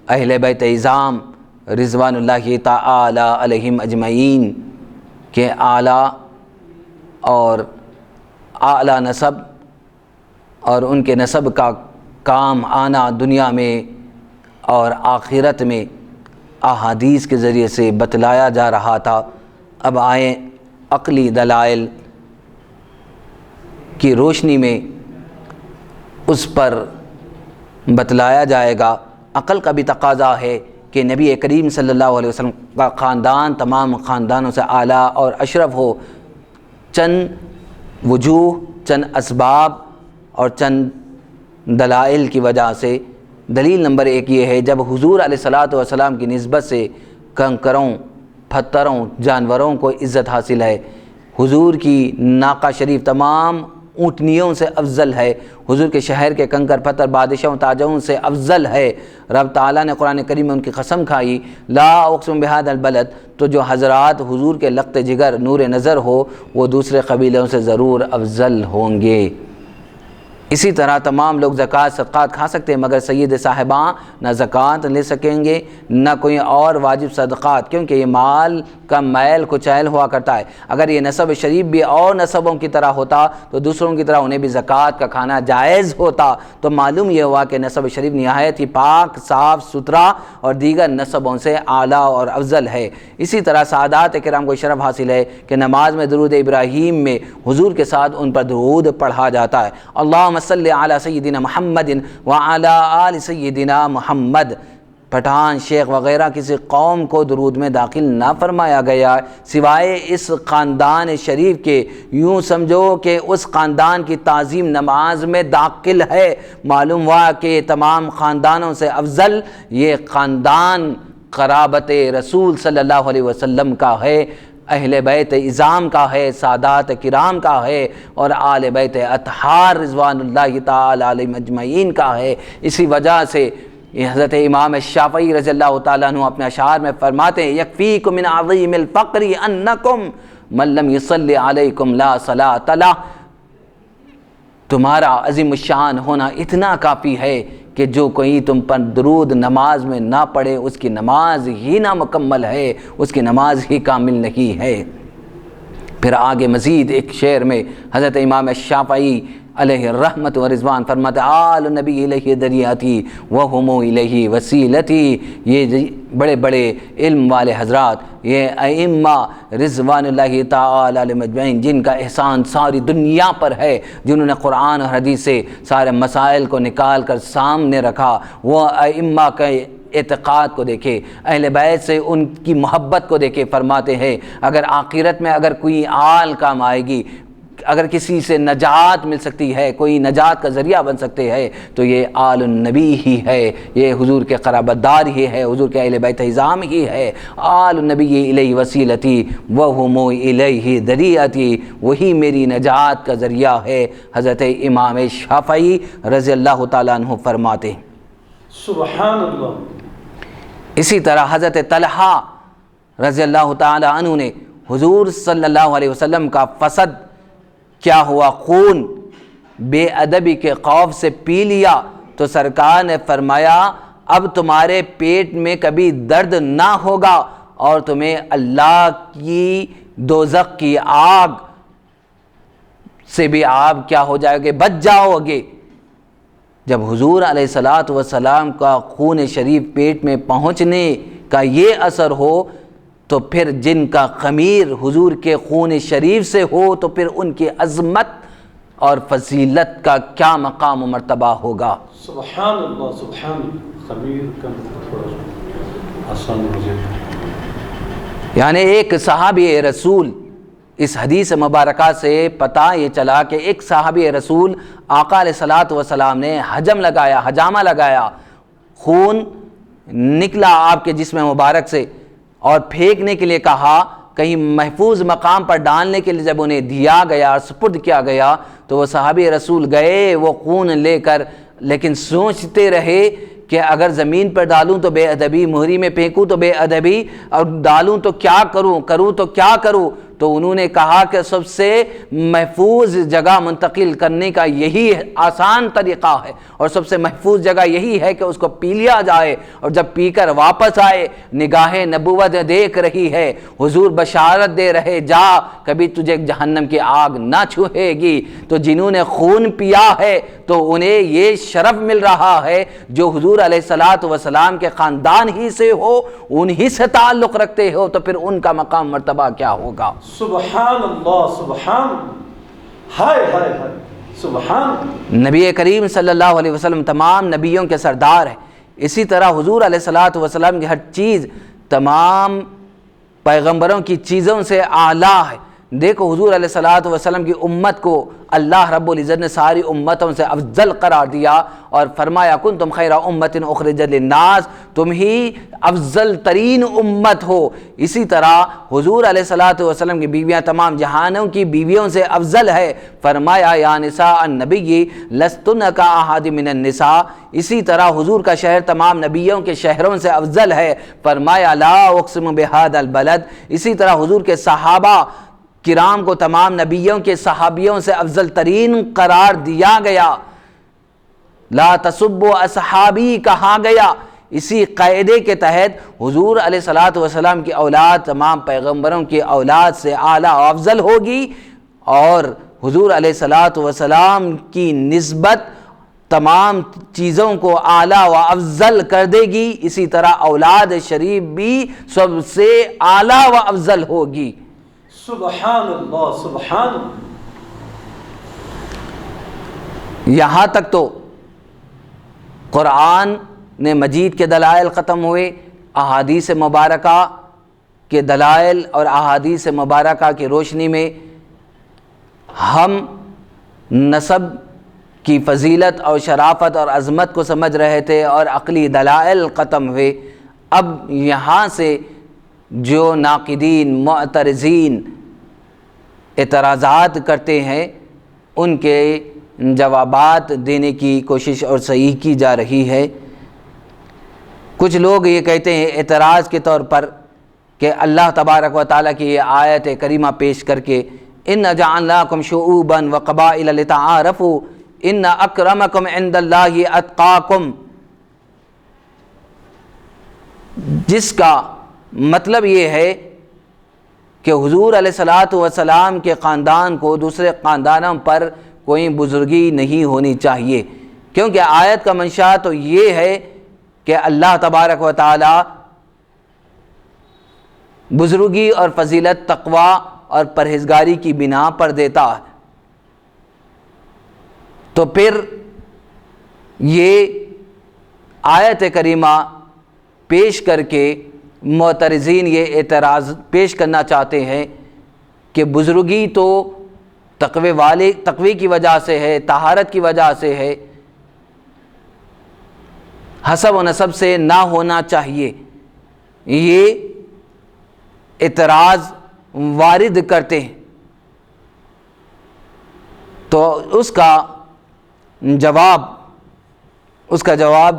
اہل بیت اعظام رضوان اللہ تعالی علیہم اجمعین کے اعلیٰ اور اعلیٰ نسب اور ان کے نسب کا کام آنا دنیا میں اور آخرت میں احادیث کے ذریعے سے بتلایا جا رہا تھا۔ اب آئیں عقلی دلائل کی روشنی میں اس پر بتلایا جائے گا۔ عقل کا بھی تقاضا ہے کہ نبی کریم صلی اللہ علیہ وسلم کا خاندان تمام خاندانوں سے اعلیٰ اور اشرف ہو۔ چند وجوہ، چند اسباب اور چند دلائل کی وجہ سے۔ دلیل نمبر 1 یہ ہے، جب حضور علیہ الصلوۃ والسلام کی نسبت سے کنکروں، پتھروں، جانوروں کو عزت حاصل ہے۔ حضور کی ناقہ شریف تمام اونٹنیوں سے افضل ہے، حضور کے شہر کے کنکر پتھر بادشاہوں تاجوں سے افضل ہے۔ رب تعالیٰ نے قرآن کریم میں ان کی قسم کھائی لا اقسم بہذا البلد، تو جو حضرات حضور کے لخت جگر نور نظر ہو وہ دوسرے قبیلوں سے ضرور افضل ہوں گے۔ اسی طرح تمام لوگ زکوٰۃ صدقات کھا سکتے ہیں مگر سید صاحبان نہ زکوٰۃ لے سکیں گے نہ کوئی اور واجب صدقات، کیونکہ یہ مال کا میل کچیل ہوا کرتا ہے۔ اگر یہ نسب شریف بھی اور نسبوں کی طرح ہوتا تو دوسروں کی طرح انہیں بھی زکوٰۃ کا کھانا جائز ہوتا۔ تو معلوم یہ ہوا کہ نسب شریف نہایت ہی پاک، صاف ستھرا اور دیگر نسبوں سے اعلیٰ اور افضل ہے۔ اسی طرح سعادات کرام کو شرف حاصل ہے کہ نماز میں درود ابراہیم میں حضور کے ساتھ ان پر درود پڑھا جاتا ہے۔ اللہم صلی علی سیدنا محمد وعلی آل سیدنا محمد۔ پٹھان، شیخ وغیرہ کسی قوم کو درود میں داخل نہ فرمایا گیا سوائے اس خاندان شریف کے۔ یوں سمجھو کہ اس خاندان کی تعظیم نماز میں داخل ہے۔ معلوم ہوا کہ تمام خاندانوں سے افضل یہ خاندان قرابت رسول صلی اللہ علیہ وسلم کا ہے، اہل بیت اعظام کا ہے، سادات کرام کا ہے اور آل بیت اطہار رضوان اللہ تعالی علیہم اجمعین کا ہے۔ اسی وجہ سے حضرت امام شافعی رضی اللہ تعالیٰ عنہ اپنے اشعار میں فرماتے ہیں یکفیکم من عظیم الفقر انکم من لم یصلی علیکم لا صلاۃ لہ، تمہارا عظیم الشان ہونا اتنا کافی ہے کہ جو کوئی تم پر درود نماز میں نہ پڑھے اس کی نماز ہی نہ مکمل ہے، اس کی نماز ہی کامل نہیں ہے۔ پھر آگے مزید ایک شعر میں حضرت امام شافعی علیہ الرحمت و رضوان فرماتے آل نبی الیہ دریاتی وہم الیہ وسیلتی، یہ بڑے بڑے علم والے حضرات، یہ ائمہ رضوان اللہ تعالی علیہم اجمعین، جن کا احسان ساری دنیا پر ہے، جنہوں نے قرآن اور حدیث سے سارے مسائل کو نکال کر سامنے رکھا، وہ ائمہ کا اعتقاد کو دیکھے، اہل بیت سے ان کی محبت کو دیکھے، فرماتے ہیں اگر آخرت میں اگر کوئی آل کام آئے گی، اگر کسی سے نجات مل سکتی ہے، کوئی نجات کا ذریعہ بن سکتے ہیں تو یہ آل النبی ہی ہے، یہ حضور کے قرابت دار ہی ہے، حضور کے اہل بیت عظام ہی ہے۔ آل النبی الیہ وسیلتی وہم الیہ دریعتی، وہی میری نجات کا ذریعہ ہے، حضرت امام شافعی رضی اللہ تعالیٰ عنہ فرماتے ہیں۔ سبحان اللہ۔ اسی طرح حضرت طلحہ رضی اللہ تعالیٰ عنہ نے حضور صلی اللہ علیہ وسلم کا فسد کیا ہوا خون بے ادبی کے خوف سے پی لیا تو سرکار نے فرمایا اب تمہارے پیٹ میں کبھی درد نہ ہوگا اور تمہیں اللہ کی دوزخ کی آگ سے بھی آپ کیا ہو جائے گے، بچ جاؤ گے۔ جب حضور علیہ الصلاۃ والسلام کا خون شریف پیٹ میں پہنچنے کا یہ اثر ہو تو پھر جن کا خمیر حضور کے خون شریف سے ہو تو پھر ان کی عظمت اور فضیلت کا کیا مقام و مرتبہ ہوگا۔ سبحان اللہ، سبحان اللہ۔ خمیر کا تھوڑا آسان ہو جائے، یعنی ایک صحابی رسول، اس حدیث مبارکہ سے پتہ یہ چلا کہ ایک صحابی رسول آقا علیہ الصلاۃ والسلام نے حجامہ لگایا، خون نکلا آپ کے جسم مبارک سے اور پھینکنے کے لیے کہا، کہیں محفوظ مقام پر ڈالنے کے لیے جب انہیں دیا گیا، سپرد کیا گیا تو وہ صحابی رسول گئے وہ خون لے کر، لیکن سوچتے رہے کہ اگر زمین پر ڈالوں تو بے ادبی، مہری میں پھینکوں تو بے ادبی، اور ڈالوں تو کیا کروں تو کیا کروں، تو انہوں نے کہا کہ سب سے محفوظ جگہ منتقل کرنے کا یہی آسان طریقہ ہے اور سب سے محفوظ جگہ یہی ہے کہ اس کو پی لیا جائے، اور جب پی کر واپس آئے نگاہ نبوت دیکھ رہی ہے، حضور بشارت دے رہے جا کبھی تجھے جہنم کی آگ نہ چھوئے گی۔ تو جنہوں نے خون پیا ہے تو انہیں یہ شرف مل رہا ہے جو حضور علیہ الصلاۃ والسلام کے خاندان ہی سے ہو، انہی سے تعلق رکھتے ہو، تو پھر ان کا مقام مرتبہ کیا ہوگا۔ سبحان اللہ، سبحان اللہ، ہائے ہائے ہائے، سبحان اللہ۔ نبی کریم صلی اللہ علیہ وسلم تمام نبیوں کے سردار ہیں، اسی طرح حضور علیہ الصلاۃ والسلام کی ہر چیز تمام پیغمبروں کی چیزوں سے اعلیٰ ہے۔ دیکھو حضور علیہ الصلاۃ والسلام کی امت کو اللہ رب العزت نے ساری امتوں سے افضل قرار دیا اور فرمایا کنتم خیر امت اخرجت للناس، تم ہی افضل ترین امت ہو۔ اسی طرح حضور علیہ الصلاۃ والسلام کی بیویاں تمام جہانوں کی بیویوں سے افضل ہے، فرمایا یا نساء النبی لستن کا احد من النساء۔ اسی طرح حضور کا شہر تمام نبیوں کے شہروں سے افضل ہے، فرمایا لا اقسم بہذا البلد۔ اسی طرح حضور کے صحابہ کرام کو تمام نبیوں کے صحابیوں سے افضل ترین قرار دیا گیا، لا تسبوا اصحابی کہا گیا۔ اسی قاعدے کے تحت حضور علیہ الصلاۃ والسلام کی اولاد تمام پیغمبروں کی اولاد سے اعلیٰ و افضل ہوگی، اور حضور علیہ الصلاۃ والسلام کی نسبت تمام چیزوں کو اعلیٰ و افضل کر دے گی۔ اسی طرح اولاد شریف بھی سب سے اعلیٰ و افضل ہوگی۔ سبحان اللہ، سبحان اللہ۔ یہاں تک تو قرآن نے مجید کے دلائل ختم ہوئے، احادیث مبارکہ کے دلائل اور احادیث مبارکہ کی روشنی میں ہم نسب کی فضیلت اور شرافت اور عظمت کو سمجھ رہے تھے اور عقلی دلائل ختم ہوئے۔ اب یہاں سے جو ناقدین معترضین اعتراضات کرتے ہیں ان کے جوابات دینے کی کوشش اور صحیح کی جا رہی ہے۔ کچھ لوگ یہ کہتے ہیں اعتراض کے طور پر کہ اللہ تبارک و تعالیٰ کی یہ آیت کریمہ پیش کر کے ان جعلناکم شعوبا وقبائل لتعارفوا ان اکرمکم عند اللہ اتقاکم، جس کا مطلب یہ ہے کہ حضور علیہ الصلاۃ والسلام کے خاندان کو دوسرے خاندانوں پر کوئی بزرگی نہیں ہونی چاہیے، کیونکہ آیت کا منشا تو یہ ہے کہ اللہ تبارک و تعالی بزرگی اور فضیلت تقوی اور پرہیزگاری کی بنا پر دیتا ہے۔ تو پھر یہ آیت کریمہ پیش کر کے معترضین یہ اعتراض پیش کرنا چاہتے ہیں کہ بزرگی تو تقوی کی وجہ سے ہے، طہارت کی وجہ سے ہے، حسب و نسب سے نہ ہونا چاہیے، یہ اعتراض وارد کرتے ہیں۔ تو اس کا جواب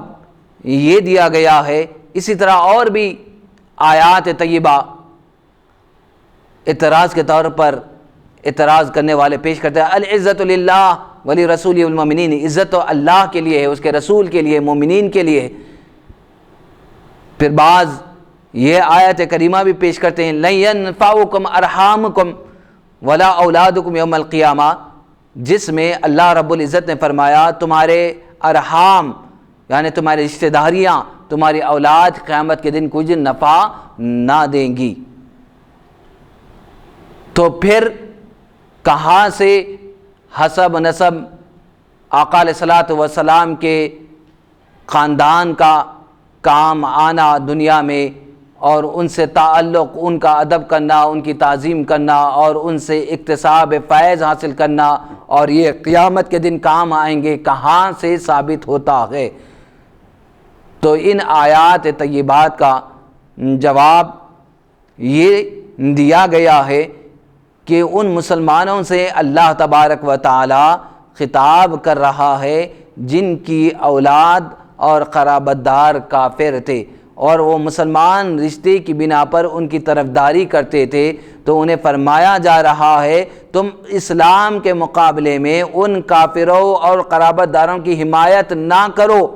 یہ دیا گیا ہے۔ اسی طرح اور بھی آیات طیبہ اعتراض کے طور پر اعتراض کرنے والے پیش کرتے ہیں، العزت للہ ولی رسول المؤمنین، عزت تو اللہ کے لیے ہے، اس کے رسول کے لیے، مومنین کے لیے۔ پھر بعض یہ آیت کریمہ بھی پیش کرتے ہیں، لن ینفعکم ارحامکم ولا اولادکم یوم القیامہ، جس میں اللہ رب العزت نے فرمایا تمہارے ارحام یعنی تمہاری رشتہ داریاں، تمہاری اولاد قیامت کے دن کچھ نفع نہ دیں گی۔ تو پھر کہاں سے حسب نسب آقا علیہ الصلوۃ والسلام کے خاندان کا کام آنا دنیا میں، اور ان سے تعلق، ان کا ادب کرنا، ان کی تعظیم کرنا، اور ان سے اکتساب فیض حاصل کرنا، اور یہ قیامت کے دن کام آئیں گے، کہاں سے ثابت ہوتا ہے؟ تو ان آیات طیبات کا جواب یہ دیا گیا ہے کہ ان مسلمانوں سے اللہ تبارک و تعالی خطاب کر رہا ہے جن کی اولاد اور قرابت دار کافر تھے، اور وہ مسلمان رشتے کی بنا پر ان کی طرفداری کرتے تھے، تو انہیں فرمایا جا رہا ہے تم اسلام کے مقابلے میں ان کافروں اور قرابت داروں کی حمایت نہ کرو۔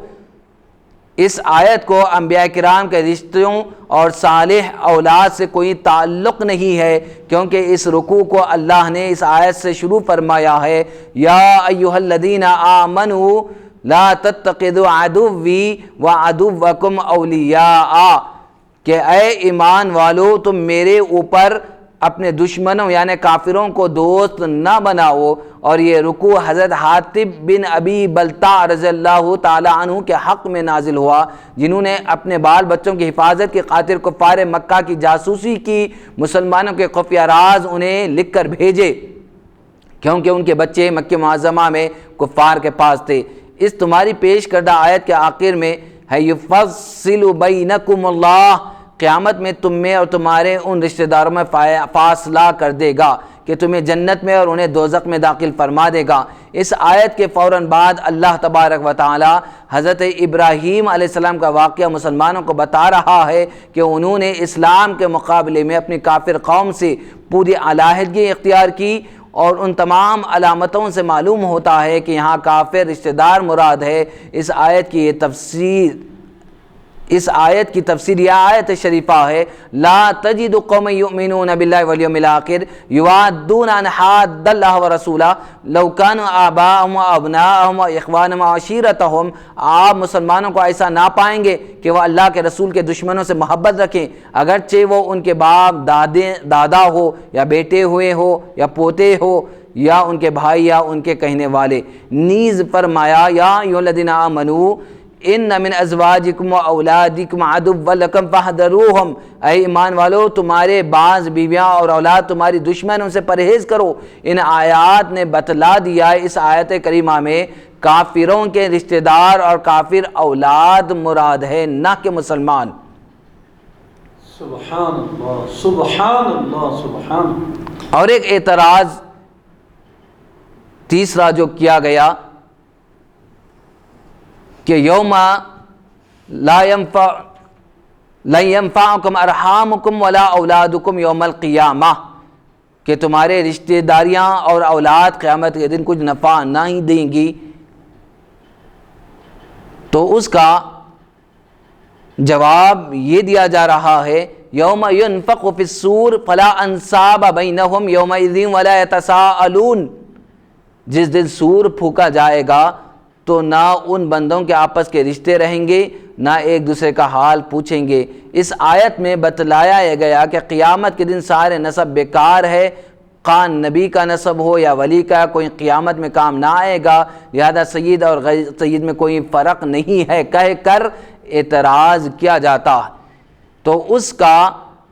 اس آیت کو انبیاء کرام کے رشتوں اور صالح اولاد سے کوئی تعلق نہیں ہے، کیونکہ اس رکوع کو اللہ نے اس آیت سے شروع فرمایا ہے، یا ایھا الذین آمنوا لا تتخذوا عدوی وعدوکم اولیاء، کہ اے ایمان والو تم میرے اوپر اپنے دشمنوں یعنی کافروں کو دوست نہ بناؤ۔ اور یہ رکوع حضرت حاطب بن ابی بلتع رضی اللہ تعالی عنہ کے حق میں نازل ہوا، جنہوں نے اپنے بال بچوں کی حفاظت کی خاطر کفار مکہ کی جاسوسی کی، مسلمانوں کے خفیہ راز انہیں لکھ کر بھیجے، کیونکہ ان کے بچے مکہ معظمہ میں کفار کے پاس تھے۔ اس تمہاری پیش کردہ آیت کے آخر میں ہے یفصل بینکم اللہ، قیامت میں تم میں اور تمہارے ان رشتہ داروں میں فاصلہ کر دے گا کہ تمہیں جنت میں اور انہیں دوزخ میں داخل فرما دے گا۔ اس آیت کے فوراً بعد اللہ تبارک و تعالی حضرت ابراہیم علیہ السلام کا واقعہ مسلمانوں کو بتا رہا ہے کہ انہوں نے اسلام کے مقابلے میں اپنی کافر قوم سے پوری علیحدگی اختیار کی، اور ان تمام علامتوں سے معلوم ہوتا ہے کہ یہاں کافر رشتہ دار مراد ہے۔ اس آیت کی تفسیر یہ آیت شریفہ ہے، لا تجد قوم یؤمنون باللہ والیوم الآخر یوادون ان حاد اللہ ورسولہ لو کانوا آباءهم وابناءهم واخوانهم وعشیرتهم، آپ مسلمانوں کو ایسا نہ پائیں گے کہ وہ اللہ کے رسول کے دشمنوں سے محبت رکھیں، اگرچہ وہ ان کے باپ دادا ہو یا بیٹے ہوئے ہو یا پوتے ہو یا ان کے بھائی یا ان کے کہنے والے۔ نیز فرمایا یا ایھا الذین آمنوا ان من ازواجکم و اولادکم عدوا لکم فاحذروہم، اے ایمان والو تمہارے بعض بیویاں اور اولاد تمہاری دشمن، ان سے پرہیز کرو۔ ان آیات نے بتلا دیا ہے اس آیت کریمہ میں کافروں کے رشتہ دار اور کافر اولاد مراد ہے، نہ کہ مسلمان۔ سبحان اللہ سبحان اللہ سبحان اللہ۔ اور ایک اعتراض تیسرا جو کیا گیا کہ یوم لا ینفعکم ارحامکم ولا اولادکم یوم القیامہ، کہ تمہارے رشتہ داریاں اور اولاد قیامت کے دن کچھ نفع نہیں دیں گی۔ تو اس کا جواب یہ دیا جا رہا ہے، یوم ینفخ فی الصور فلا انساب بینہم یومئذ ولا یتساءلون، جس دن سور پھونکا جائے گا تو نہ ان بندوں کے آپس کے رشتے رہیں گے، نہ ایک دوسرے کا حال پوچھیں گے۔ اس آیت میں بتلایا گیا کہ قیامت کے دن سارے نسب بیکار ہے، خواہ نبی کا نسب ہو یا ولی کا، کوئی قیامت میں کام نہ آئے گا، لہذا سید اور غیر سید میں کوئی فرق نہیں ہے کہہ کر اعتراض کیا جاتا ہے۔ تو اس کا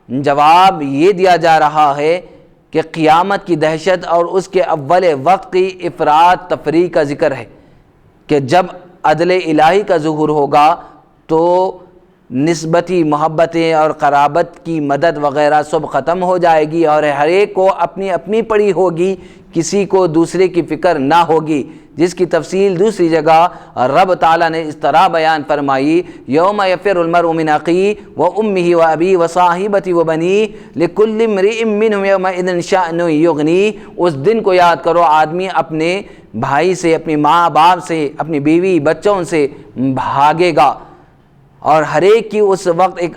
جواب یہ دیا جا رہا ہے کہ قیامت کی دہشت اور اس کے اول وقت کی افراد تفریق کا ذکر ہے کہ جب عدل الہی کا ظہور ہوگا تو نسبتی محبتیں اور قرابت کی مدد وغیرہ سب ختم ہو جائے گی اور ہر ایک کو اپنی اپنی پڑی ہوگی، کسی کو دوسرے کی فکر نہ ہوگی، جس کی تفصیل دوسری جگہ رب تعالیٰ نے اس طرح بیان فرمائی، یوم یفر المرء من اخیہ وامہ وابیہ وصاحبتہ وبنیہ لکل امرئ منہم یومئذ شأن یغنیہ۔ اس دن کو یاد کرو، آدمی اپنے بھائی سے، اپنی ماں باپ سے، اپنی بیوی بچوں سے بھاگے گا اور ہر ایک کی اس وقت ایک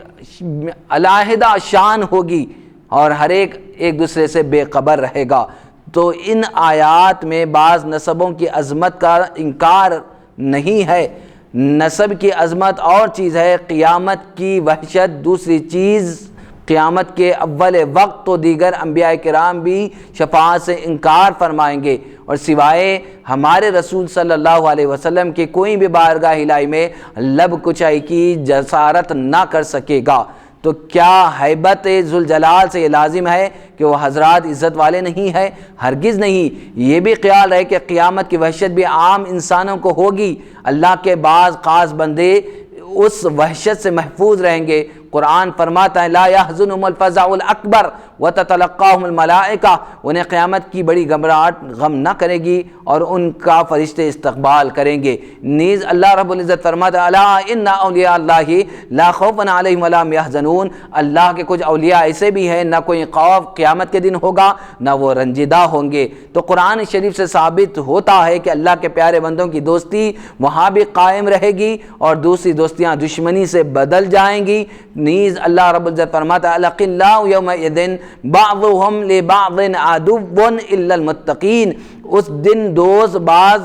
علیحدہ شان ہوگی اور ہر ایک دوسرے سے بے خبر رہے گا۔ تو ان آیات میں بعض نسبوں کی عظمت کا انکار نہیں ہے، نسب کی عظمت اور چیز ہے، قیامت کی وحشت دوسری چیز۔ قیامت کے اول وقت تو دیگر انبیاء کرام بھی شفاعت سے انکار فرمائیں گے اور سوائے ہمارے رسول صلی اللہ علیہ وسلم کے کوئی بھی بارگاہ الہی میں لب کچائی کی جسارت نہ کر سکے گا۔ تو کیا ہیبت ذوالجلال سے یہ لازم ہے کہ وہ حضرات عزت والے نہیں ہیں؟ ہرگز نہیں۔ یہ بھی خیال ہے کہ قیامت کی وحشت بھی عام انسانوں کو ہوگی، اللہ کے بعض خاص بندے اس وحشت سے محفوظ رہیں گے۔ قرآن فرماتا ہے لا يحزنهم الفزع الاکبر وتتلقاهم الملائکہ، انہیں قیامت کی بڑی گھبراہٹ غم نہ کرے گی اور ان کا فرشتے استقبال کریں گے۔ نیز اللہ رب العزت فرماتا ہے الا ان اولیاء اللہ لا خوف علیہم ولا هم يحزنون، اللہ کے کچھ اولیاء ایسے بھی ہیں نہ کوئی خوف قیامت کے دن ہوگا نہ وہ رنجیدہ ہوں گے۔ تو قرآن شریف سے ثابت ہوتا ہے کہ اللہ کے پیارے بندوں کی دوستی وہاں بھی قائم رہے گی اور دوسری دوستیاں دشمنی سے بدل جائیں گی۔ نیز اللہ رب العزت فرماتا ہے الاخلاء یومئذ بعضهم لبعض عدو الا المتقین، اس دن دوست بعض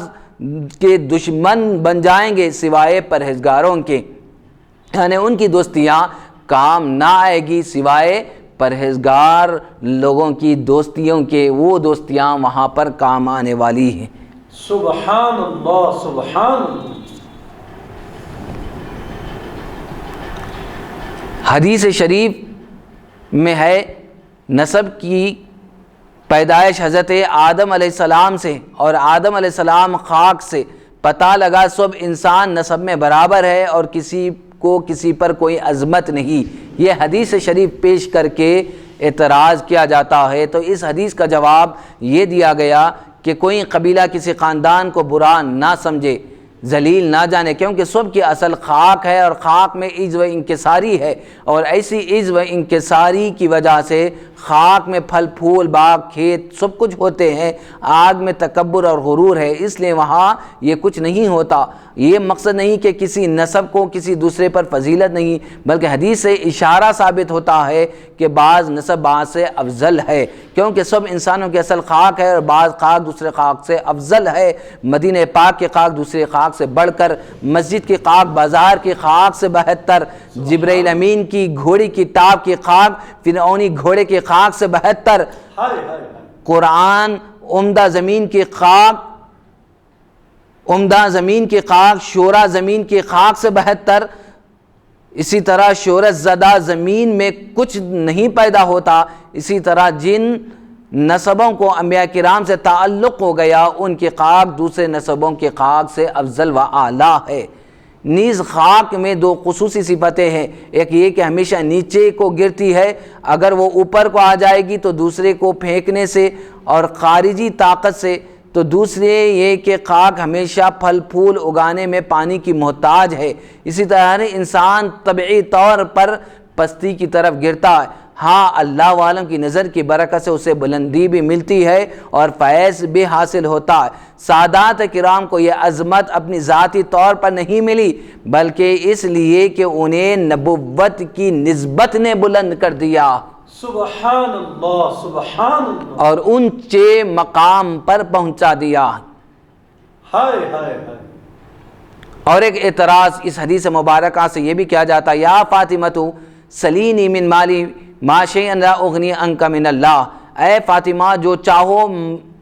کے دشمن بن جائیں گے سوائے پرہیزگاروں کے، یعنی ان کی دوستیاں کام نہ آئے گی سوائے پرہیزگار لوگوں کی دوستیوں کے، وہ دوستیاں وہاں پر کام آنے والی ہیں۔ سبحان اللہ سبحان اللہ۔ حدیث شریف میں ہے نسب کی پیدائش حضرت آدم علیہ السلام سے اور آدم علیہ السلام خاک سے، پتہ لگا سب انسان نسب میں برابر ہے اور کسی کو کسی پر کوئی عظمت نہیں۔ یہ حدیث شریف پیش کر کے اعتراض کیا جاتا ہے، تو اس حدیث کا جواب یہ دیا گیا کہ کوئی قبیلہ کسی خاندان کو برا نہ سمجھے، ذلیل نہ جانے، کیونکہ سب کی اصل خاک ہے اور خاک میں عجز و انکساری ہے، اور ایسی عجز و انکساری کی وجہ سے خاک میں پھل پھول باغ کھیت سب کچھ ہوتے ہیں، آگ میں تکبر اور غرور ہے، اس لیے وہاں یہ کچھ نہیں ہوتا۔ یہ مقصد نہیں کہ کسی نسب کو کسی دوسرے پر فضیلت نہیں، بلکہ حدیث سے اشارہ ثابت ہوتا ہے کہ بعض نسب بعض سے افضل ہے، کیونکہ سب انسانوں کی اصل خاک ہے اور بعض خاک دوسرے خاک سے افضل ہے۔ مدینہ پاک کی خاک دوسرے خاک سے بڑھ کر، مسجد کی خاک بازار کی خاک سے بہتر، جبرائیل امین کی گھوڑی کی ٹاپ کی خاک فرعونی گھوڑے کی خاک سے بہتر، قرآن عمدہ زمین کی خاک، عمدہ زمین کی خاک شورا زمین کی خاک سے بہتر۔ اسی طرح شہرت زدہ زمین میں کچھ نہیں پیدا ہوتا، اسی طرح جن نسبوں کو انبیاء کرام سے تعلق ہو گیا ان کی خاک دوسرے نسبوں کی خاک سے افضل و اعلیٰ ہے۔ نیز خاک میں دو خصوصی صفتیں ہیں، ایک یہ کہ ہمیشہ نیچے کو گرتی ہے، اگر وہ اوپر کو آ جائے گی تو دوسرے کو پھینکنے سے اور خارجی طاقت سے، تو دوسرے یہ کہ خاک ہمیشہ پھل پھول اگانے میں پانی کی محتاج ہے۔ اسی طرح انسان طبعی طور پر پستی کی طرف گرتا ہے، ہاں اللہ والوں کی نظر کی برکت سے اسے بلندی بھی ملتی ہے اور فیض بھی حاصل ہوتا ہے۔ سادات کرام کو یہ عظمت اپنی ذاتی طور پر نہیں ملی، بلکہ اس لیے کہ انہیں نبوت کی نسبت نے بلند کر دیا۔ سبحان اللہ سبحان اللہ، اور اونچے مقام پر پہنچا دیا۔ ہائے ہائے ہائے۔ اور ایک اعتراض اس حدیث مبارکہ سے یہ بھی کیا جاتا ہے، یا فاطمہ سلینی من مالی ما شیئا لا اغنی عنک من اللہ، اے فاطمہ جو چاہو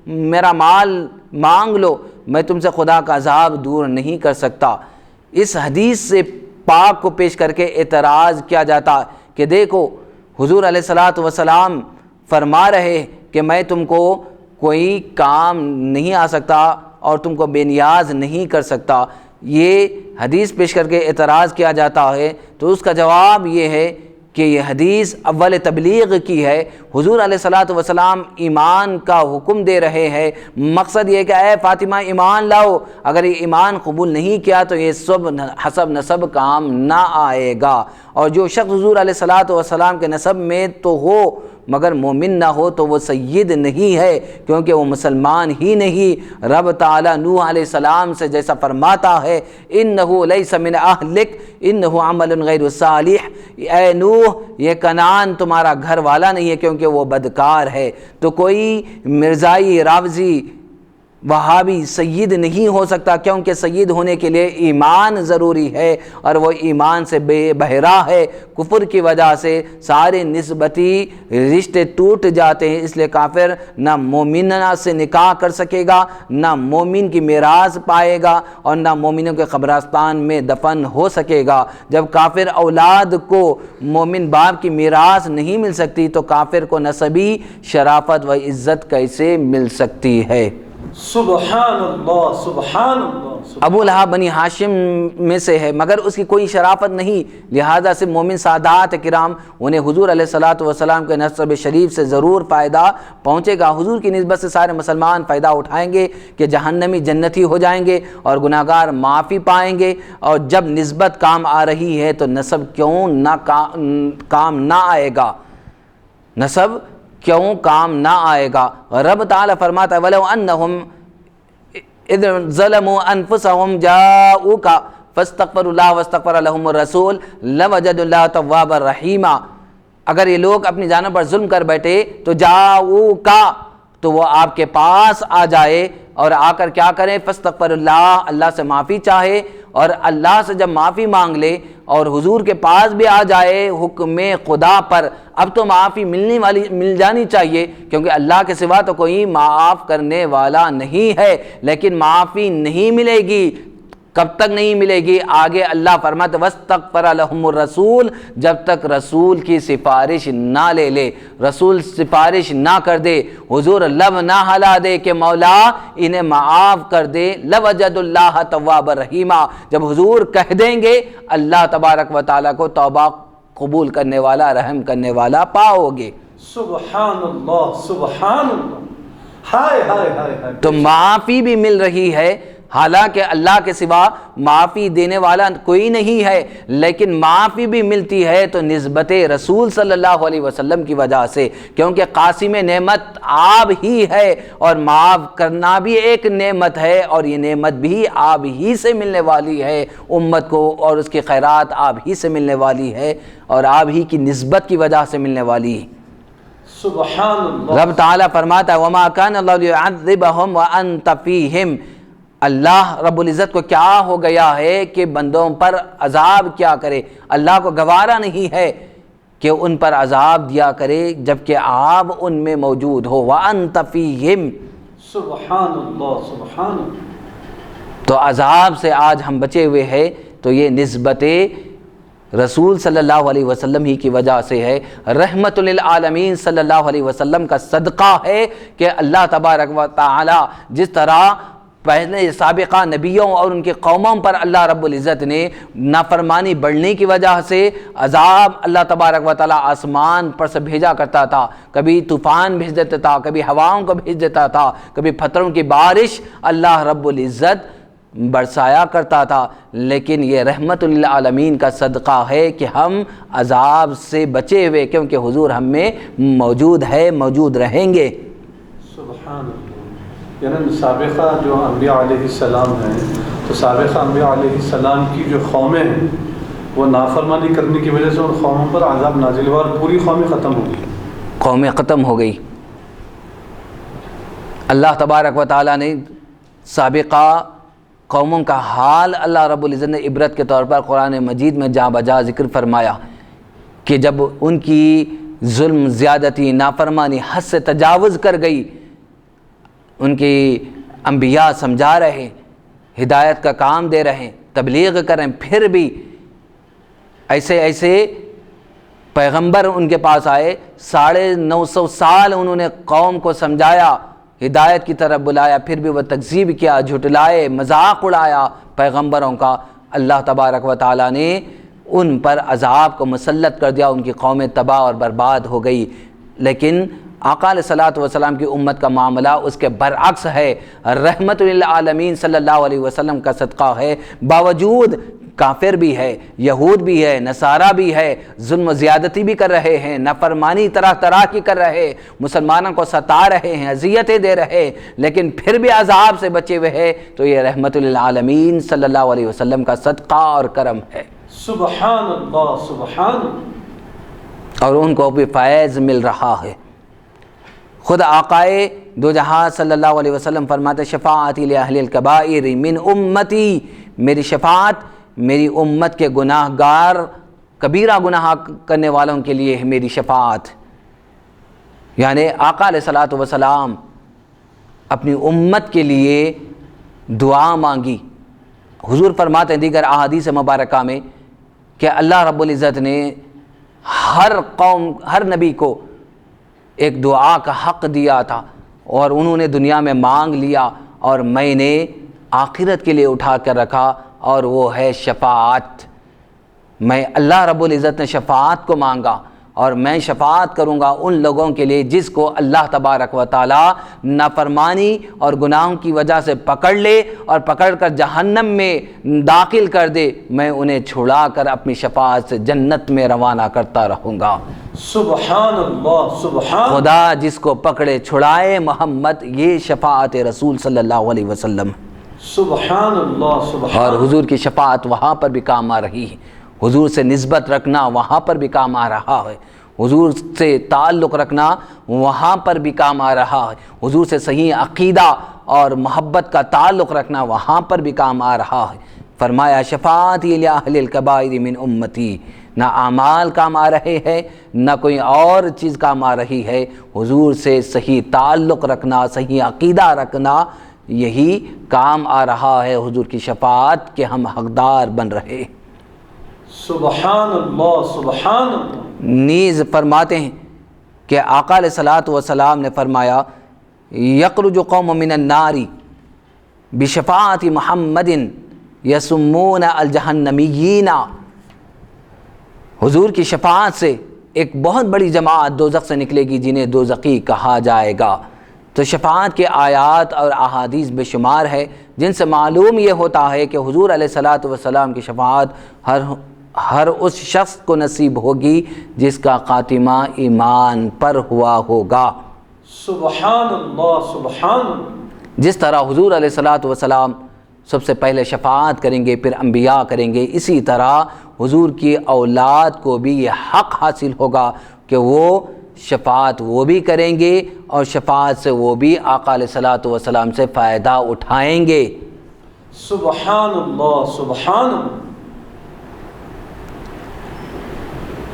میرا مال مانگ لو، میں تم سے خدا کا عذاب دور نہیں کر سکتا۔ اس حدیث سے پاک کو پیش کر کے اعتراض کیا جاتا کہ دیکھو حضور علیہ الصلوۃ والسلام فرما رہے کہ میں تم کو کوئی کام نہیں آ سکتا اور تم کو بے نیاز نہیں کر سکتا، یہ حدیث پیش کر کے اعتراض کیا جاتا ہے تو اس کا جواب یہ ہے کہ یہ حدیث اول تبلیغ کی ہے۔ حضور علیہ الصلوۃ والسلام ایمان کا حکم دے رہے ہیں، مقصد یہ کہ اے فاطمہ ایمان لاؤ، اگر یہ ایمان قبول نہیں کیا تو یہ سب حسب نسب کام نہ آئے گا، اور جو شخص حضور علیہ الصلوۃ والسلام کے نسب میں تو ہو مگر مومن نہ ہو تو وہ سید نہیں ہے، کیونکہ وہ مسلمان ہی نہیں۔ رب تعالیٰ نوح علیہ السلام سے جیسا فرماتا ہے انہ لیس من اہلک انہ عمل غیر صالح، اے نوح یہ کنعان تمہارا گھر والا نہیں ہے کیونکہ وہ بدکار ہے۔ تو کوئی مرزائی راوزی وہابی سید نہیں ہو سکتا، کیونکہ سید ہونے کے لیے ایمان ضروری ہے، اور وہ ایمان سے بے بہرا ہے۔ کفر کی وجہ سے سارے نسبتی رشتے ٹوٹ جاتے ہیں، اس لیے کافر نہ مومنہ سے نکاح کر سکے گا، نہ مومن کی میراث پائے گا، اور نہ مومنوں کے قبرستان میں دفن ہو سکے گا۔ جب کافر اولاد کو مومن باپ کی میراث نہیں مل سکتی تو کافر کو نسبی شرافت و عزت کیسے مل سکتی ہے؟ سبحان اللہ سبحان اللہ۔ ابو لہب بنی ہاشم میں سے ہے مگر اس کی کوئی شرافت نہیں، لہذا سے مومن سادات کرام انہیں حضور علیہ الصلوۃ والسلام کے نسب شریف سے ضرور فائدہ پہنچے گا۔ حضور کی نسبت سے سارے مسلمان فائدہ اٹھائیں گے کہ جہنمی جنتی ہو جائیں گے اور گناہگار معافی پائیں گے، اور جب نسبت کام آ رہی ہے تو نسب کیوں نہ کام نہ آئے گا، نسب کیوں کام نہ آئے گا۔ رب تعالیٰ فرماتا ہے وَلَوْ أَنَّهُمْ إِذْ ظَلَمُوا أَنفُسَهُمْ جَاءُوكَ فَاسْتَغْفَرُوا اللَّهَ وَاسْتَغْفَرَ لَهُمُ الرَّسُولُ لَوَجَدُوا اللَّهَ تَوَّابًا رَحِيمًا، اگر یہ لوگ اپنی جانوں پر ظلم کر بیٹھے تو جاؤوکا تو وہ آپ کے پاس آ جائے اور آ کر کیا کریں، فاستغفر اللہ سے معافی چاہے، اور اللہ سے جب معافی مانگ لے اور حضور کے پاس بھی آ جائے حکم خدا پر، اب تو معافی مل جانی چاہیے کیونکہ اللہ کے سوا تو کوئی معاف کرنے والا نہیں ہے، لیکن معافی نہیں ملے گی۔ کب تک نہیں ملے گی؟ آگے اللہ فرماتے وَاسْتَغْفَرَ لَهُمُ الرَّسُولُ، جب تک رسول کی سفارش نہ لے لے، رسول سفارش نہ کر دے، حضور لب نہ ہلا دے کہ مولا انہیں معاف کر دے، لَوَجَدُوا اللَّهَ تَوَّابًا رَحِيمًا، جب حضور کہہ دیں گے اللہ تبارک و تعالیٰ کو توبہ قبول کرنے والا رحم کرنے والا پاؤ گے۔ سبحان اللہ سبحان اللہ، ہائے ہائے ہائے ہائے۔ تو معافی بھی مل رہی ہے، حالانکہ اللہ کے سوا معافی دینے والا کوئی نہیں ہے، لیکن معافی بھی ملتی ہے تو نسبت رسول صلی اللہ علیہ وسلم کی وجہ سے، کیونکہ قاسم نعمت آپ ہی ہے اور معاف کرنا بھی ایک نعمت ہے، اور یہ نعمت بھی آپ ہی سے ملنے والی ہے امت کو، اور اس کی خیرات آپ ہی سے ملنے والی ہے اور آپ ہی کی نسبت کی وجہ سے ملنے والی ہے۔ سبحان اللہ۔ رب تعالیٰ فرماتا ہے وَمَا كَانَ اللَّهُ لِيُعَذِّبَهُمْ وَأَنْتَ فِيهِمْ، اللہ رب العزت کو کیا ہو گیا ہے کہ بندوں پر عذاب کیا کرے، اللہ کو گوارا نہیں ہے کہ ان پر عذاب دیا کرے جبکہ آپ ان میں موجود ہو۔ وَأَنْتَ فِيهِمْ، سبحان اللہ سبحان اللہ۔ تو عذاب سے آج ہم بچے ہوئے ہیں تو یہ نسبت رسول صلی اللہ علیہ وسلم ہی کی وجہ سے ہے، رحمت للعالمین صلی اللہ علیہ وسلم کا صدقہ ہے کہ اللہ تبارک و تعالی جس طرح پہلے سابقہ نبیوں اور ان کے قوموں پر اللہ رب العزت نے نافرمانی بڑھنے کی وجہ سے عذاب اللہ تبارک و تعالی آسمان پر سے بھیجا کرتا تھا، کبھی طوفان بھیج دیتا تھا، کبھی ہواؤں کو بھیج دیتا تھا، کبھی پتھروں کی بارش اللہ رب العزت برسایا کرتا تھا، لیکن یہ رحمت للعالمین کا صدقہ ہے کہ ہم عذاب سے بچے ہوئے کیونکہ حضور ہم میں موجود ہے، موجود رہیں گے۔ سبحان اللہ۔ یعنی سابقہ جو انبیاء علیہ السلام ہیں تو سابقہ انبیاء علیہ السلام کی جو قومیں ہیں وہ نافرمانی کرنے کی وجہ سے ان قوموں پر عذاب نازل ہوا اور پوری قومیں ختم ہو گئی۔ قومیں ختم ہو گئی۔ اللہ تبارک و تعالیٰ نے سابقہ قوموں کا حال اللہ رب العزت نے عبرت کے طور پر قرآن مجید میں جا بجا ذکر فرمایا کہ جب ان کی ظلم، زیادتی، نافرمانی حد سے تجاوز کر گئی، ان کی انبیاء سمجھا رہے، ہدایت کا کام دے رہے، تبلیغ کریں، پھر بھی ایسے پیغمبر ان کے پاس آئے، 950 سال انہوں نے قوم کو سمجھایا، ہدایت کی طرف بلایا، پھر بھی وہ تکذیب کیا، جھٹلائے، مذاق اڑایا پیغمبروں کا۔ اللہ تبارک و تعالیٰ نے ان پر عذاب کو مسلط کر دیا، ان کی قومیں تباہ اور برباد ہو گئی۔ لیکن آقا علیہ الصلوۃ والسلام کی امت کا معاملہ اس کے برعکس ہے، رحمت للعالمین صلی اللہ علیہ وسلم کا صدقہ ہے، باوجود کافر بھی ہے، یہود بھی ہے، نصارہ بھی ہے، ظلم و زیادتی بھی کر رہے ہیں، نافرمانی طرح طرح کی کر رہے، مسلمانوں کو ستا رہے ہیں، اذیتیں دے رہے، لیکن پھر بھی عذاب سے بچے ہوئے ہیں، تو یہ رحمت للعالمین صلی اللہ علیہ وسلم کا صدقہ اور کرم ہے۔ سبحان اللہ، سبحان اللہ۔ اور ان کو بھی فیض مل رہا ہے۔ خود آقائے دو جہاں صلی اللہ علیہ وسلم فرماتے شفاعتی لأہل الکبائر من امتی، میری شفاعت میری امت کے گناہ گار، کبیرہ گناہ کرنے والوں کے لیے ہے میری شفاعت۔ یعنی آقا علیہ الصلوۃ والسلام اپنی امت کے لیے دعا مانگی۔ حضور فرماتے ہیں دیگر احادیث مبارکہ میں کہ اللہ رب العزت نے ہر قوم، ہر نبی کو ایک دعا کا حق دیا تھا، اور انہوں نے دنیا میں مانگ لیا، اور میں نے آخرت کے لیے اٹھا کر رکھا، اور وہ ہے شفاعت۔ میں اللہ رب العزت نے شفاعت کو مانگا، اور میں شفاعت کروں گا ان لوگوں کے لیے جس کو اللہ تبارک و تعالی نافرمانی اور گناہوں کی وجہ سے پکڑ لے اور پکڑ کر جہنم میں داخل کر دے، میں انہیں چھڑا کر اپنی شفاعت سے جنت میں روانہ کرتا رہوں گا۔ سبحان اللہ، سبحان خدا جس کو پکڑے چھڑائے محمد، یہ شفاعت رسول صلی اللہ علیہ وسلم۔ سبحان اللہ، سبحان۔ اور حضور کی شفاعت وہاں پر بھی کام آ رہی ہے، حضور سے نسبت رکھنا وہاں پر بھی کام آ رہا ہے، حضور سے تعلق رکھنا وہاں پر بھی کام آ رہا ہے، حضور سے صحیح عقیدہ اور محبت کا تعلق رکھنا وہاں پر بھی کام آ رہا ہے۔ فرمایا شفاعتی لأہل الکبائر من امتی، نہ اعمال کام آ رہے ہیں، نہ کوئی اور چیز کام آ رہی ہے، حضور سے صحیح تعلق رکھنا، صحیح عقیدہ رکھنا، یہی کام آ رہا ہے حضور کی شفاعت کے ہم حقدار بن رہے۔ سبحان اللہ، سبحان اللہ۔ نیز فرماتے ہیں کہ آقا علیہ الصلوۃ والسلام نے فرمایا یخرج قوم من النار بشفاعت محمد یسمون الجہنمیین، حضور کی شفاعت سے ایک بہت بڑی جماعت دوزخ سے نکلے گی جنہیں دوزخی کہا جائے گا۔ تو شفاعت کے آیات اور احادیث بے شمار ہے جن سے معلوم یہ ہوتا ہے کہ حضور علیہ الصلوۃ والسلام کی شفاعت ہر اس شخص کو نصیب ہوگی جس کا خاتمہ ایمان پر ہوا ہوگا۔ سبحان اللہ، سبحان اللہ۔ جس طرح حضور علیہ الصلوۃ والسلام سب سے پہلے شفاعت کریں گے، پھر انبیاء کریں گے، اسی طرح حضور کی اولاد کو بھی یہ حق حاصل ہوگا کہ وہ شفاعت وہ بھی کریں گے، اور شفاعت سے وہ بھی آقا علیہ الصلوۃ والسلام سے فائدہ اٹھائیں گے۔ سبحان اللہ، سبحان اللہ۔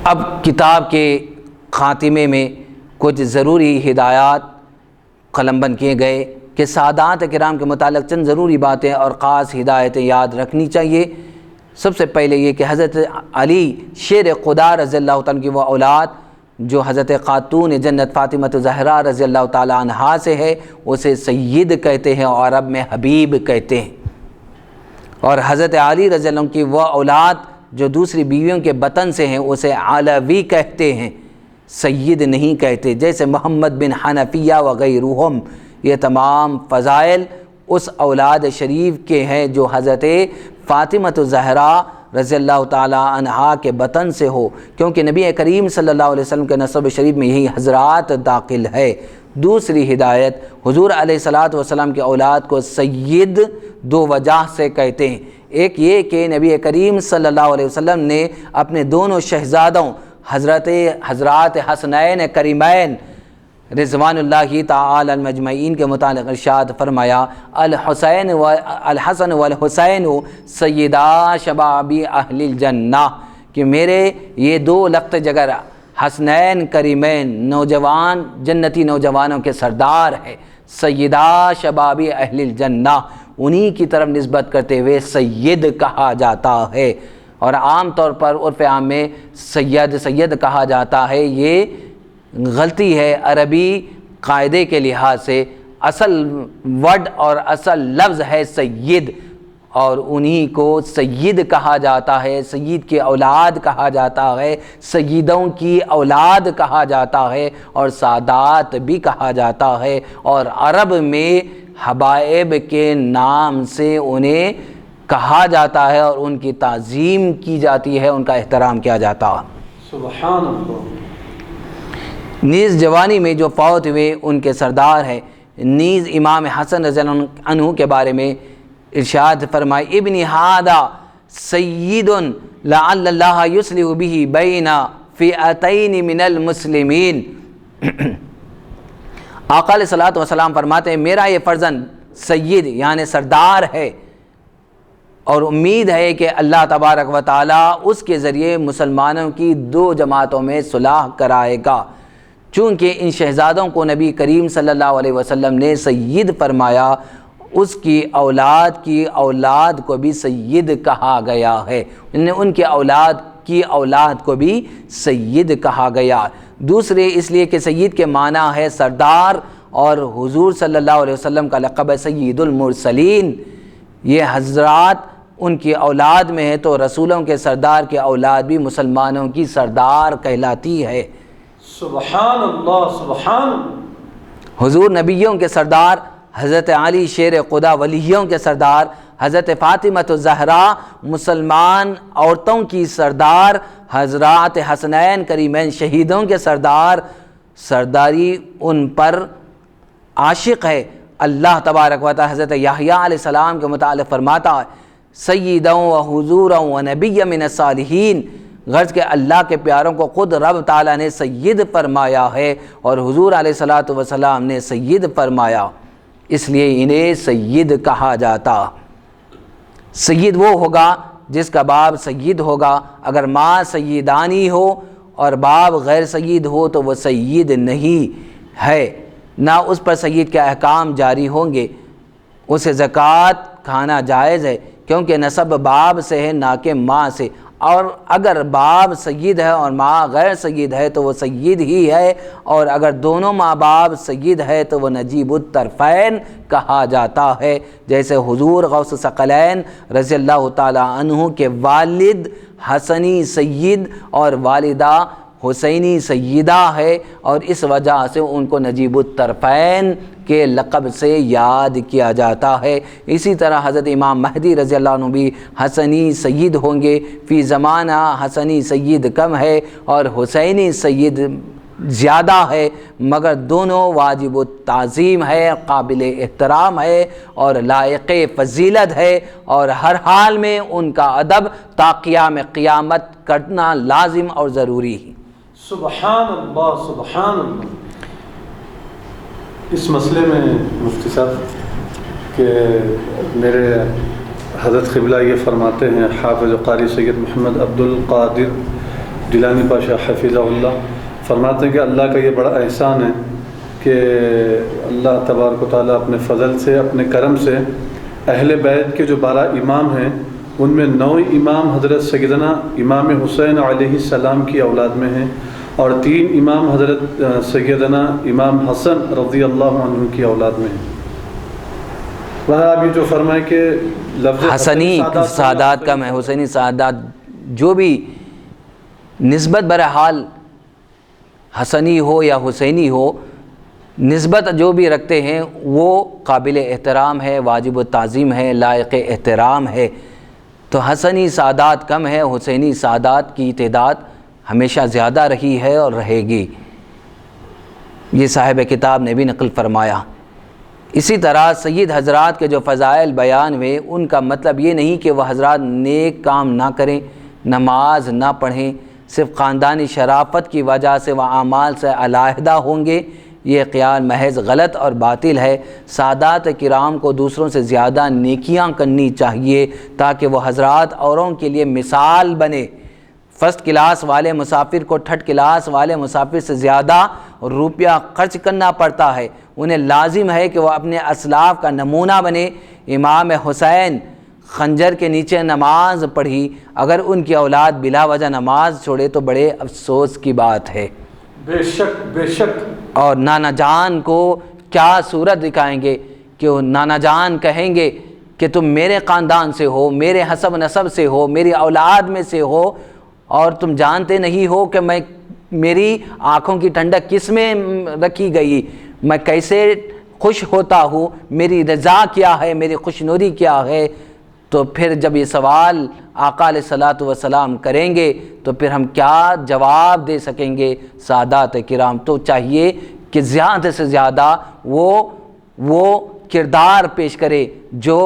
اب کتاب کے خاتمے میں کچھ ضروری ہدایات قلم بند کیے گئے کہ سادات کرام کے متعلق چند ضروری باتیں اور خاص ہدایتیں یاد رکھنی چاہیے۔ سب سے پہلے یہ کہ حضرت علی شیر خدا رضی اللہ تعالیٰ کی وہ اولاد جو حضرت خاتون جنت فاطمہ زہرا رضی اللہ تعالیٰ عنہا سے ہے، اسے سید کہتے ہیں اور عرب میں حبیب کہتے ہیں، اور حضرت علی رضی اللہ عنہ کی وہ اولاد جو دوسری بیویوں کے بطن سے ہیں اسے علوی کہتے ہیں، سید نہیں کہتے۔ جیسے محمد بن حنفیہ وغیرہم، یہ تمام فضائل اس اولاد شریف کے ہیں جو حضرت فاطمہ زہرا رضی اللہ تعالیٰ عنہا کے بطن سے ہو، کیونکہ نبی کریم صلی اللہ علیہ وسلم کے نسب شریف میں یہی حضرات داخل ہے۔ دوسری ہدایت، حضور علیہ الصلوۃ والسلام کی اولاد کو سید دو وجہ سے کہتے ہیں۔ ایک یہ کہ نبی کریم صلی اللہ علیہ وسلم نے اپنے دونوں شہزادوں حضرات حسنین کریمین رضوان اللہ تعالی المجمعین کے متعلق ارشاد فرمایا الحسن والحسین سیدا شباب اہل الجنہ، کہ میرے یہ دو لخت جگر حسنین کریمین نوجوان جنتی نوجوانوں کے سردار ہے، سیدہ شباب اہل الجنہ، انہی کی طرف نسبت کرتے ہوئے سید کہا جاتا ہے۔ اور عام طور پر عرف عام میں سید کہا جاتا ہے، یہ غلطی ہے عربی قاعدے کے لحاظ سے۔ اصل ورڈ اور اصل لفظ ہے سید، اور انہی کو سید کہا جاتا ہے، سید کی اولاد کہا جاتا ہے، سیدوں کی اولاد کہا جاتا ہے، اور سادات بھی کہا جاتا ہے، اور عرب میں حبائب کے نام سے انہیں کہا جاتا ہے، اور ان کی تعظیم کی جاتی ہے، ان کا احترام کیا جاتا ہے۔ سبحان اللہ۔ نیز جوانی میں جو فوت ہوئے ان کے سردار ہے۔ نیز امام حسن رضی اللہ عنہ کے بارے میں ارشاد فرمائے ابن ہادا سید لعل اللہ یصلح به بین فئتین من المسلمین۔ آقا علیہ الصلوۃ والسلام فرماتے ہیں میرا یہ فرزند سید یعنی سردار ہے، اور امید ہے کہ اللہ تبارک و تعالی اس کے ذریعے مسلمانوں کی دو جماعتوں میں صلح کرائے گا، چونکہ ان شہزادوں کو نبی کریم صلی اللہ علیہ وسلم نے سید فرمایا، اس کی اولاد کو بھی سید کہا گیا ہے، ان کی اولاد کو بھی سید کہا گیا۔ دوسرے اس لیے کہ سید کے معنی ہے سردار، اور حضور صلی اللہ علیہ وسلم کا لقب ہے سید المرسلین۔ یہ حضرات ان کی اولاد میں ہے، تو رسولوں کے سردار کی اولاد بھی مسلمانوں کی سردار کہلاتی ہے۔ سبحان اللہ سبحان اللہ۔ حضور نبیوں کے سردار، حضرت علی شیر خدا ولیوں کے سردار، حضرت فاطمہ الزہرا مسلمان عورتوں کی سردار، حضرات حسنین کریمین شہیدوں کے سردار، سرداری ان پر عاشق ہے۔ اللہ تبارک و تعالی حضرت یحییٰ علیہ السلام کے متعلق فرماتا ہے سیداً و حضوراً و نبی من الصالحین، غرض کہ اللہ کے پیاروں کو خود رب تعالیٰ نے سید فرمایا ہے، اور حضور علیہ الصلوۃ والسلام نے سید فرمایا، اس لیے انہیں سید کہا جاتا۔ سید وہ ہوگا جس کا باپ سید ہوگا، اگر ماں سیدانی ہو اور باپ غیر سید ہو تو وہ سید نہیں ہے، نہ اس پر سید کے احکام جاری ہوں گے۔ اسے زکوٰۃ کھانا جائز ہے، کیونکہ نسب باپ سے ہے نہ کہ ماں سے، اور اگر باپ سید ہے اور ماں غیر سید ہے تو وہ سید ہی ہے، اور اگر دونوں ماں باپ سید ہے تو وہ نجیب الطرفین کہا جاتا ہے، جیسے حضور غوث ثقلین رضی اللہ تعالی عنہ کے والد حسنی سید اور والدہ حسینی سیدہ ہے، اور اس وجہ سے ان کو نجیب الطرفین کے لقب سے یاد کیا جاتا ہے۔ اسی طرح حضرت امام مہدی رضی اللہ عنہ بھی حسنی سید ہوں گے، فی زمانہ حسنی سید کم ہے اور حسینی سید زیادہ ہے، مگر دونوں واجب التعظیم ہے، قابل احترام ہے اور لائق فضیلت ہے، اور ہر حال میں ان کا ادب تا قیام قیامت کرنا لازم اور ضروری ہے۔ سبحان اللہ سبحان اللہ۔ اس مسئلے میں مفتی صاحب کہ میرے حضرت قبلہ یہ فرماتے ہیں، حافظ قاری سید محمد عبد القادر جیلانی پاشا حفظہ اللہ فرماتے ہیں کہ اللہ کا یہ بڑا احسان ہے کہ اللہ تبارک و تعالیٰ اپنے فضل سے، اپنے کرم سے اہل بیت کے جو 12 امام ہیں ان میں 9 امام حضرت سیدنا امام حسین علیہ السلام کی اولاد میں ہیں، اور 3 امام حضرت سیدنا امام حسن رضی اللہ عنہ کی اولاد میں ہیں۔ وہ آپ یہ جو فرمائے کہ لفظ حسنی سعادات کم ہے، حسینی سعادات جو بھی نسبت برحال حسنی ہو یا حسینی ہو، نسبت جو بھی رکھتے ہیں وہ قابل احترام ہے، واجب التعظیم ہے، لائق احترام ہے۔ تو حسنی سعادات کم ہے، حسینی سعادات کی تعداد ہمیشہ زیادہ رہی ہے اور رہے گی، یہ صاحب کتاب نے بھی نقل فرمایا۔ اسی طرح سید حضرات کے جو فضائل بیان ہوئے ان کا مطلب یہ نہیں کہ وہ حضرات نیک کام نہ کریں، نماز نہ پڑھیں، صرف خاندانی شرافت کی وجہ سے وہ اعمال سے علیحدہ ہوں گے، یہ خیال محض غلط اور باطل ہے۔ سادات کرام کو دوسروں سے زیادہ نیکیاں کرنی چاہیے تاکہ وہ حضرات اوروں کے لیے مثال بنے۔ فرسٹ کلاس والے مسافر کو تھرڈ کلاس والے مسافر سے زیادہ روپیہ خرچ کرنا پڑتا ہے، انہیں لازم ہے کہ وہ اپنے اسلاف کا نمونہ بنے۔ امام حسین خنجر کے نیچے نماز پڑھی، اگر ان کی اولاد بلا وجہ نماز چھوڑے تو بڑے افسوس کی بات ہے۔ بے شک بے شک۔ اور نانا جان کو کیا صورت دکھائیں گے کہ وہ نانا جان کہیں گے کہ تم میرے خاندان سے ہو، میرے حسب نسب سے ہو، میری اولاد میں سے ہو، اور تم جانتے نہیں ہو کہ میری آنکھوں کی ٹھنڈک کس میں رکھی گئی، میں کیسے خوش ہوتا ہوں، میری رضا کیا ہے، میری خوشنودی کیا ہے۔ تو پھر جب یہ سوال آقا علیہ الصلوۃ والسلام کریں گے تو پھر ہم کیا جواب دے سکیں گے؟ سادات کرام تو چاہیے کہ زیادہ سے زیادہ وہ کردار پیش کرے جو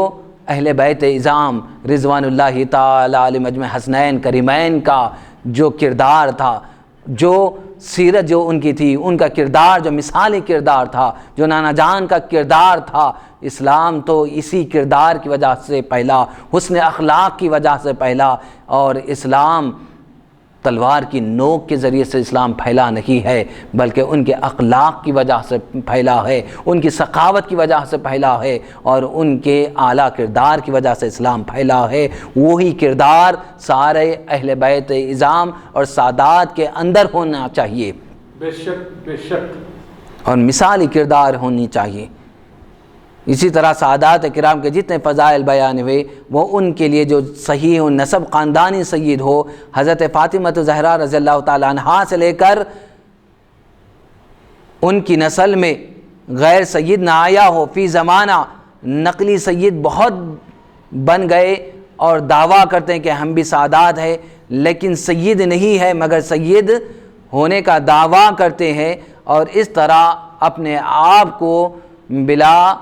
اہل بیت اعظام رضوان اللہ تعالی علیہ مجمع حسنین کریمین کا جو کردار تھا، جو سیرت جو ان کی تھی، ان کا کردار جو مثالی کردار تھا، جو نانا جان کا کردار تھا۔ اسلام تو اسی کردار کی وجہ سے پھیلا، حسن اخلاق کی وجہ سے پھیلا، اور اسلام تلوار کی نوک کے ذریعے سے اسلام پھیلا نہیں ہے، بلکہ ان کے اخلاق کی وجہ سے پھیلا ہے، ان کی سخاوت کی وجہ سے پھیلا ہے، اور ان کے اعلیٰ کردار کی وجہ سے اسلام پھیلا ہے۔ وہی کردار سارے اہل بیت اعظام اور سادات کے اندر ہونا چاہیے، بے شک بے شک، اور مثالی کردار ہونی چاہیے۔ اسی طرح سادات کرام کے جتنے فضائل بیان ہوئے وہ ان کے لیے جو صحیح و نسب خاندانی سید ہو، حضرت فاطمہ زہرا رضی اللہ تعالیٰ عنہا سے لے کر ان کی نسل میں غیر سید نہ آیا ہو، فی زمانہ نقلی سید بہت بن گئے اور دعویٰ کرتے ہیں کہ ہم بھی سادات ہیں، لیکن سید نہیں ہے مگر سید ہونے کا دعویٰ کرتے ہیں، اور اس طرح اپنے آپ کو بلا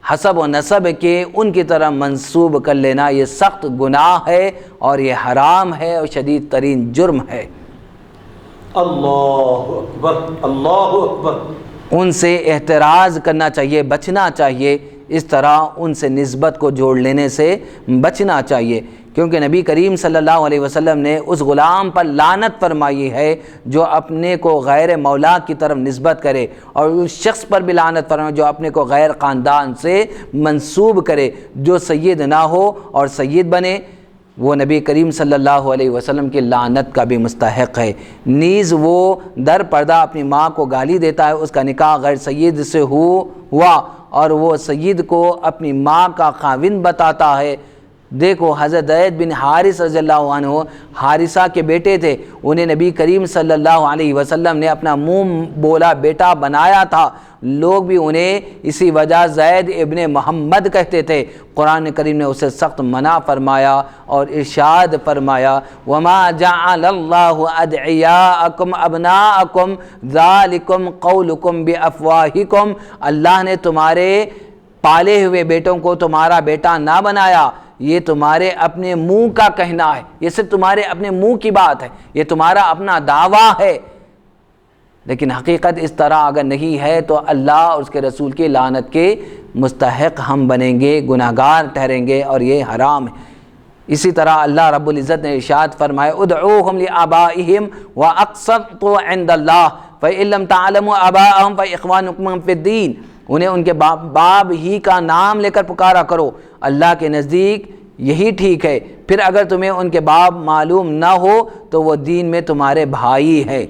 حسب و نسب کے ان کی طرح منسوب کر لینا یہ سخت گناہ ہے، اور یہ حرام ہے اور شدید ترین جرم ہے۔ اللہ اکبر اللہ اکبر۔ ان سے احتراز کرنا چاہیے، بچنا چاہیے، اس طرح ان سے نسبت کو جوڑ لینے سے بچنا چاہیے، کیونکہ نبی کریم صلی اللہ علیہ وسلم نے اس غلام پر لعنت فرمائی ہے جو اپنے کو غیر مولا کی طرف نسبت کرے، اور اس شخص پر بھی لعنت فرمائی جو اپنے کو غیر خاندان سے منسوب کرے، جو سید نہ ہو اور سید بنے وہ نبی کریم صلی اللہ علیہ وسلم کی لعنت کا بھی مستحق ہے۔ نیز وہ در پردہ اپنی ماں کو گالی دیتا ہے، اس کا نکاح غیر سید سے ہوا اور وہ سید کو اپنی ماں کا خاوند بتاتا ہے۔ دیکھو حضرت زید بن حارث رضی اللہ عنہ حارثہ کے بیٹے تھے، انہیں نبی کریم صلی اللہ علیہ وسلم نے اپنا منہ بولا بیٹا بنایا تھا، لوگ بھی انہیں اسی وجہ زید ابن محمد کہتے تھے۔ قرآن کریم نے اسے سخت منع فرمایا اور ارشاد فرمایا وَمَا جَعَلَ اللَّهُ أَدْعِيَاءَكُمْ أَبْنَاءَكُمْ ذَلِكُمْ قَوْلُكُمْ بِأَفْوَاهِكُمْ، اللہ نے تمہارے پالے ہوئے بیٹوں کو تمہارا بیٹا نہ بنایا، یہ تمہارے اپنے منہ کا کہنا ہے، یہ صرف تمہارے اپنے منہ کی بات ہے، یہ تمہارا اپنا دعویٰ ہے، لیکن حقیقت اس طرح اگر نہیں ہے تو اللہ اور اس کے رسول کی لعنت کے مستحق ہم بنیں گے، گناہگار ٹھہریں گے، اور یہ حرام ہے۔ اسی طرح اللہ رب العزت نے ارشاد فرمایا ادعوہم لآبائہم واقسطوا عند اللہ فإن لم تعلموا آباءہم فإخوانکم فی الدین، انہیں ان کے باپ ہی کا نام لے کر پکارا کرو، اللہ کے نزدیک یہی ٹھیک ہے، پھر اگر تمہیں ان کے باپ معلوم نہ ہو تو وہ دین میں تمہارے بھائی ہے۔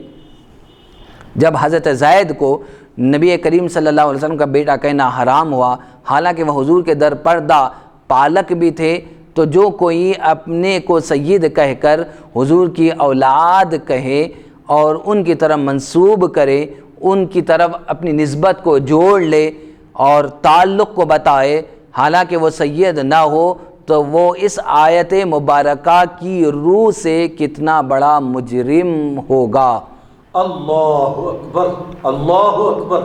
جب حضرت زید کو نبی کریم صلی اللہ علیہ وسلم کا بیٹا کہنا حرام ہوا، حالانکہ وہ حضور کے در پردہ پالک بھی تھے، تو جو کوئی اپنے کو سید کہہ کر حضور کی اولاد کہے اور ان کی طرف منسوب کرے، ان کی طرف اپنی نسبت کو جوڑ لے اور تعلق کو بتائے حالانکہ وہ سید نہ ہو، تو وہ اس آیت مبارکہ کی روح سے کتنا بڑا مجرم ہوگا۔ اللہ اکبر اللہ اکبر۔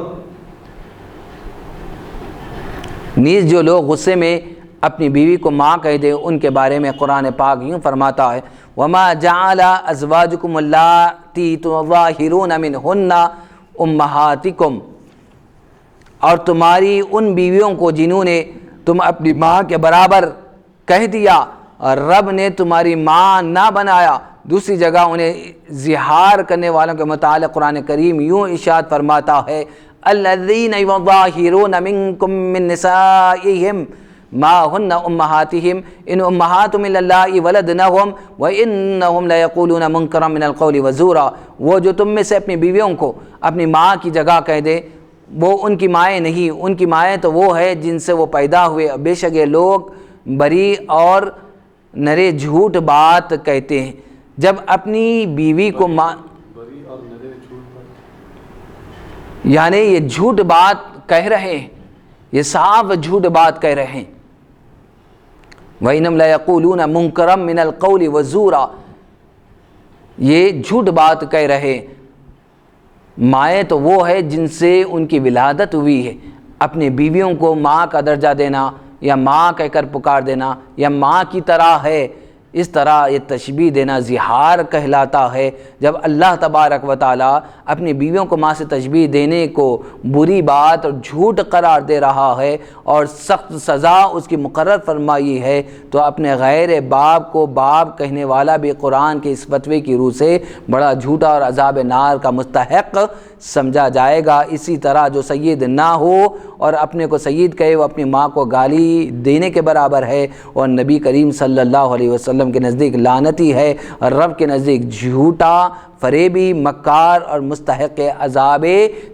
نیز جو لوگ غصے میں اپنی بیوی کو ماں کہہ دے، ان کے بارے میں قرآن پاک یوں فرماتا ہے وَمَا جَعَلَ أَزْوَاجُكُمُ اللَّاتِي تُظَاهِرُونَ مِنْهُنَّ أُمَّهَاتِكُمْ، اور تمہاری ان بیویوں کو جنہوں نے تم اپنی ماں کے برابر کہہ دیا، اور رب نے تمہاری ماں نہ بنایا۔ دوسری جگہ انہیں زہار کرنے والوں کے متعلق قرآن کریم یوں ارشاد فرماتا ہے الذین یظاہرون منکم من نسائہم ما ہن امہاتہم ان امہاتہم الا اللائے ولدنہم وانہم لیقولون منکرا من القول وزورا، وہ جو تم میں سے اپنی بیویوں کو اپنی ماں کی جگہ کہہ دے وہ ان کی مائیں نہیں، ان کی مائیں تو وہ ہے جن سے وہ پیدا ہوئے، بے شک یہ لوگ بری اور نرے جھوٹ بات کہتے ہیں۔ جب اپنی بیوی کو ماں یعنی یہ جھوٹ بات کہہ رہے ہیں، یہ صاف جھوٹ بات کہہ رہے ہیں۔ وَإِنَّهُمْ لَيَقُولُونَ مُنْكَرًا مِنَ الْقَوْلِ وَزُورًا، یہ جھوٹ بات کہہ رہے ہیں۔ مائیں تو وہ ہے جن سے ان کی ولادت ہوئی ہے، اپنی بیویوں کو ماں کا درجہ دینا یا ماں کہہ کر پکار دینا یا ماں کی طرح ہے، اس طرح یہ تشبیہ دینا زہار کہلاتا ہے۔ جب اللہ تبارک و تعالیٰ اپنی بیویوں کو ماں سے تشبیہ دینے کو بری بات اور جھوٹ قرار دے رہا ہے اور سخت سزا اس کی مقرر فرمائی ہے، تو اپنے غیر باپ کو باپ کہنے والا بھی قرآن کے اس فتوے کی روح سے بڑا جھوٹا اور عذاب نار کا مستحق سمجھا جائے گا۔ اسی طرح جو سید نہ ہو اور اپنے کو سید کہے وہ اپنی ماں کو گالی دینے کے برابر ہے، اور نبی کریم صلی اللہ علیہ وسلم کے نزدیک لعنتی ہے، اور رب کے نزدیک جھوٹا، فریبی، مکار اور مستحق عذاب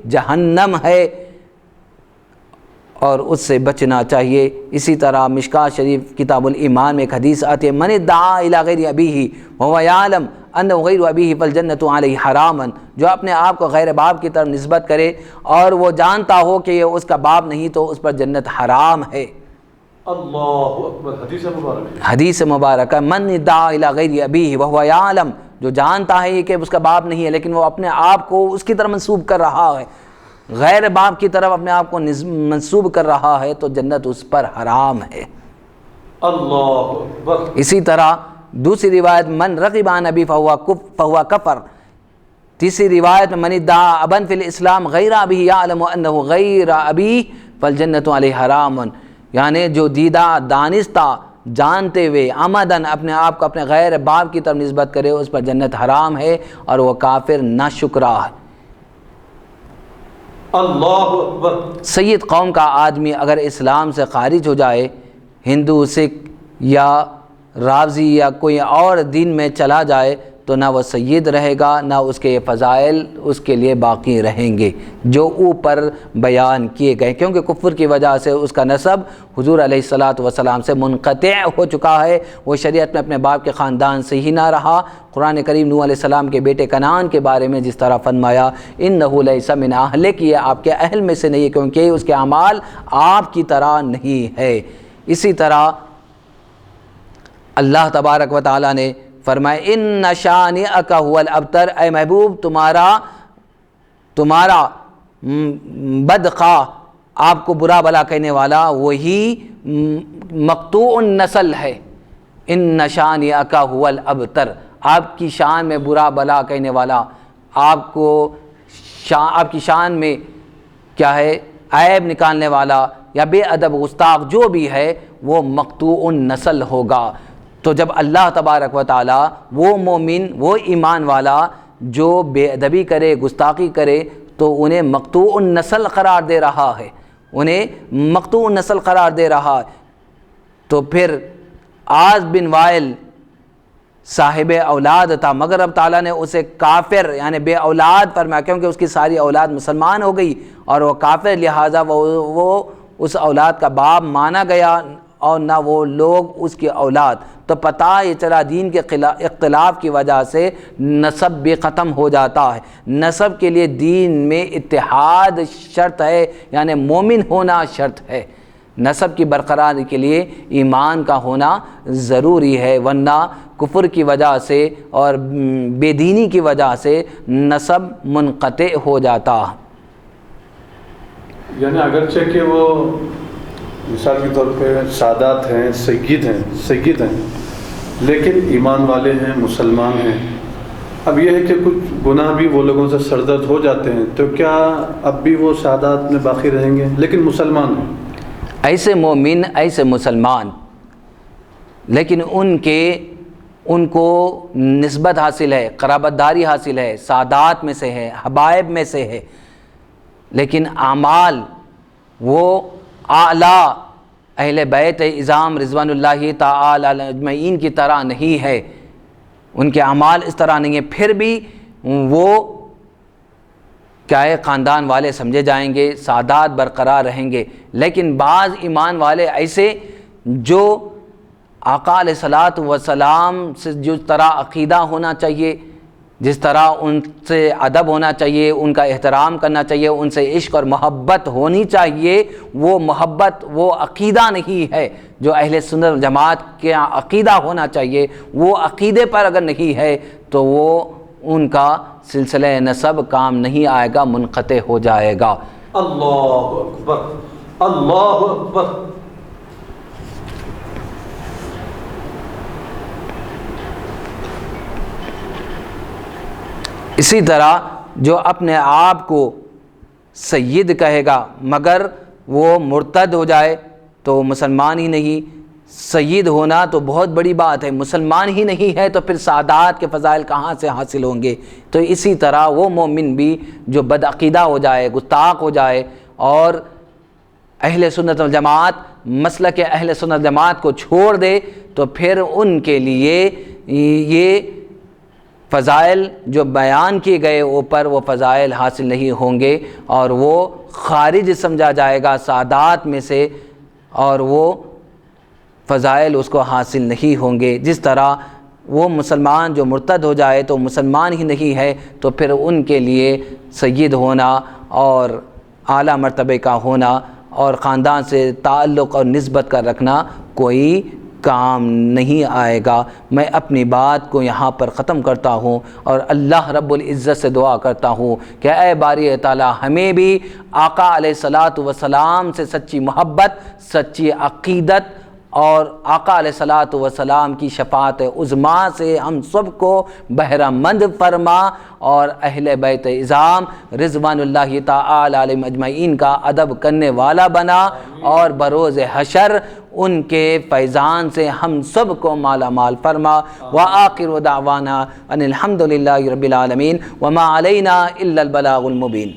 جہنم ہے، اور اس سے بچنا چاہیے۔ اسی طرح مشکاۃ شریف کتاب الایمان میں ایک حدیث آتی ہے من ادعا الی غیر ابیہ وهو یعلم انہ غیر ابیہ فالجنۃ علیہ حراما، جو اپنے آپ کو غیر باپ کی طرف نسبت کرے اور وہ جانتا ہو کہ یہ اس کا باپ نہیں تو اس پر جنت حرام ہے۔ اللہ اکبر، حدیث مبارکہ من ادعا الی غیر ابیہ وهو یعلم، جو جانتا ہے کہ اس کا باپ نہیں ہے لیکن وہ اپنے آپ کو اس کی طرف منسوب کر رہا ہے، غیر باپ کی طرف اپنے آپ کو منسوب کر رہا ہے، تو جنت اس پر حرام ہے۔ اللہ اکبر۔ اسی طرح دوسری روایت من رغب عن ابی فہو کفر، تیسری روایت میں من ادعا ابا فی الاسلام غیر ابی یعلم انہ غیر ابی فالجنۃ علیہ حرام، یعنی جو دیدہ دانستہ جانتے ہوئے عمدن اپنے آپ کو اپنے غیر باپ کی طرف نسبت کرے اس پر جنت حرام ہے اور وہ کافر ناشکرا ہے۔ اللہ اکبر۔ سید قوم کا آدمی اگر اسلام سے خارج ہو جائے، ہندو، سکھ یا رافضی یا کوئی اور دین میں چلا جائے، تو نہ وہ سید رہے گا نہ اس کے یہ فضائل اس کے لیے باقی رہیں گے جو اوپر بیان کیے گئے، کیونکہ کفر کی وجہ سے اس کا نسب حضور علیہ الصلاۃ والسلام سے منقطع ہو چکا ہے، وہ شریعت میں اپنے باپ کے خاندان سے ہی نہ رہا۔ قرآن کریم نوح علیہ السلام کے بیٹے کنعان کے بارے میں جس طرح فرمایا انہ لیس من اہلک، یہ آپ کے اہل میں سے نہیں ہے کیونکہ اس کے اعمال آپ کی طرح نہیں ہے۔ اسی طرح اللہ تبارک و تعالیٰ نے فرمایا ان شانئک ھو الابتر، اے محبوب تمہارا بدخواہ آپ کو برا بلا کہنے والا وہی مقطوع النسل ہے۔ ان شانئک ھو الابتر، آپ کی شان میں برا بلا کہنے والا، آپ کی شان میں کیا ہے عیب نکالنے والا یا بے ادب گستاخ جو بھی ہے وہ مقطوع النسل ہوگا۔ تو جب اللہ تبارک و تعالیٰ وہ مومن، وہ ایمان والا جو بے ادبی کرے، گستاخی کرے، تو انہیں مقطوع النسل قرار دے رہا ہے، انہیں مقطوع النسل قرار دے رہا ہے۔ تو پھر عاص بن وائل صاحب اولاد تھا مگر اب تعالیٰ نے اسے کافر یعنی بے اولاد فرمایا کیونکہ اس کی ساری اولاد مسلمان ہو گئی اور وہ کافر، لہٰذا وہ اس اولاد کا باپ مانا گیا اور نہ وہ لوگ اس کی اولاد۔ تو پتہ یہ چلا دین کے اختلاف کی وجہ سے نسب بھی ختم ہو جاتا ہے۔ نسب کے لیے دین میں اتحاد شرط ہے، یعنی مومن ہونا شرط ہے۔ نسب کی برقراری کے لیے ایمان کا ہونا ضروری ہے، ورنہ کفر کی وجہ سے اور بے دینی کی وجہ سے نسب منقطع ہو جاتا ہے۔ یعنی اگرچہ کہ وہ مثال کے طور پہ سادات ہیں، سید ہیں لیکن ایمان والے ہیں، مسلمان ہیں. اب یہ ہے کہ کچھ گناہ بھی وہ لوگوں سے سرزد ہو جاتے ہیں، تو کیا اب بھی وہ سادات میں باقی رہیں گے لیکن مسلمان ہیں؟ ایسے مومن، ایسے مسلمان، لیکن ان کو نسبت حاصل ہے، قرابت داری حاصل ہے، سادات میں سے ہے، حبائب میں سے ہے، لیکن اعمال وہ اعلیٰ اہل بیت اعظام رضوان اللہ تعالی علیہ اجمعین کی طرح نہیں ہے، ان کے اعمال اس طرح نہیں ہیں، پھر بھی وہ کیا ہے خاندان والے سمجھے جائیں گے، سادات برقرار رہیں گے. لیکن بعض ایمان والے ایسے جو آقا علیہ الصلاۃ والسلام سے جس طرح عقیدہ ہونا چاہیے، جس طرح ان سے ادب ہونا چاہیے، ان کا احترام کرنا چاہیے، ان سے عشق اور محبت ہونی چاہیے، وہ محبت، وہ عقیدہ نہیں ہے جو اہل سنت والجماعت کے عقیدہ ہونا چاہیے. وہ عقیدے پر اگر نہیں ہے تو وہ ان کا سلسلہ نسب کام نہیں آئے گا، منقطع ہو جائے گا. اللہ اکبر، اللہ اکبر. اسی طرح جو اپنے آپ کو سید کہے گا مگر وہ مرتد ہو جائے تو مسلمان ہی نہیں. سید ہونا تو بہت بڑی بات ہے، مسلمان ہی نہیں ہے تو پھر سعادات کے فضائل کہاں سے حاصل ہوں گے؟ تو اسی طرح وہ مومن بھی جو بدعقیدہ ہو جائے، گستاخ ہو جائے اور اہل سنت والجماعت، مسلک اہل سنت والجماعت کو چھوڑ دے تو پھر ان کے لیے یہ فضائل جو بیان کیے گئے اوپر وہ فضائل حاصل نہیں ہوں گے اور وہ خارج سمجھا جائے گا سعادات میں سے، اور وہ فضائل اس کو حاصل نہیں ہوں گے. جس طرح وہ مسلمان جو مرتد ہو جائے تو مسلمان ہی نہیں ہے تو پھر ان کے لیے سید ہونا اور اعلیٰ مرتبے کا ہونا اور خاندان سے تعلق اور نسبت کا رکھنا کوئی کام نہیں آئے گا. میں اپنی بات کو یہاں پر ختم کرتا ہوں اور اللہ رب العزت سے دعا کرتا ہوں کہ اے باری تعالیٰ ہمیں بھی آقا علیہ الصلاۃ والسلام سے سچی محبت، سچی عقیدت اور آقا علیہ الصلاۃ والسلام کی شفاعت عظمیٰ سے ہم سب کو بہرہ مند فرما اور اہل بیت اعظام رضوان اللہ تعالی علیہم اجمعین کا ادب کرنے والا بنا اور بروز حشر ان کے فیضان سے ہم سب کو مالا مال فرما. وآخر دعوانا ان الحمد للہ رب العالمین وما علینا الا البلاغ المبین.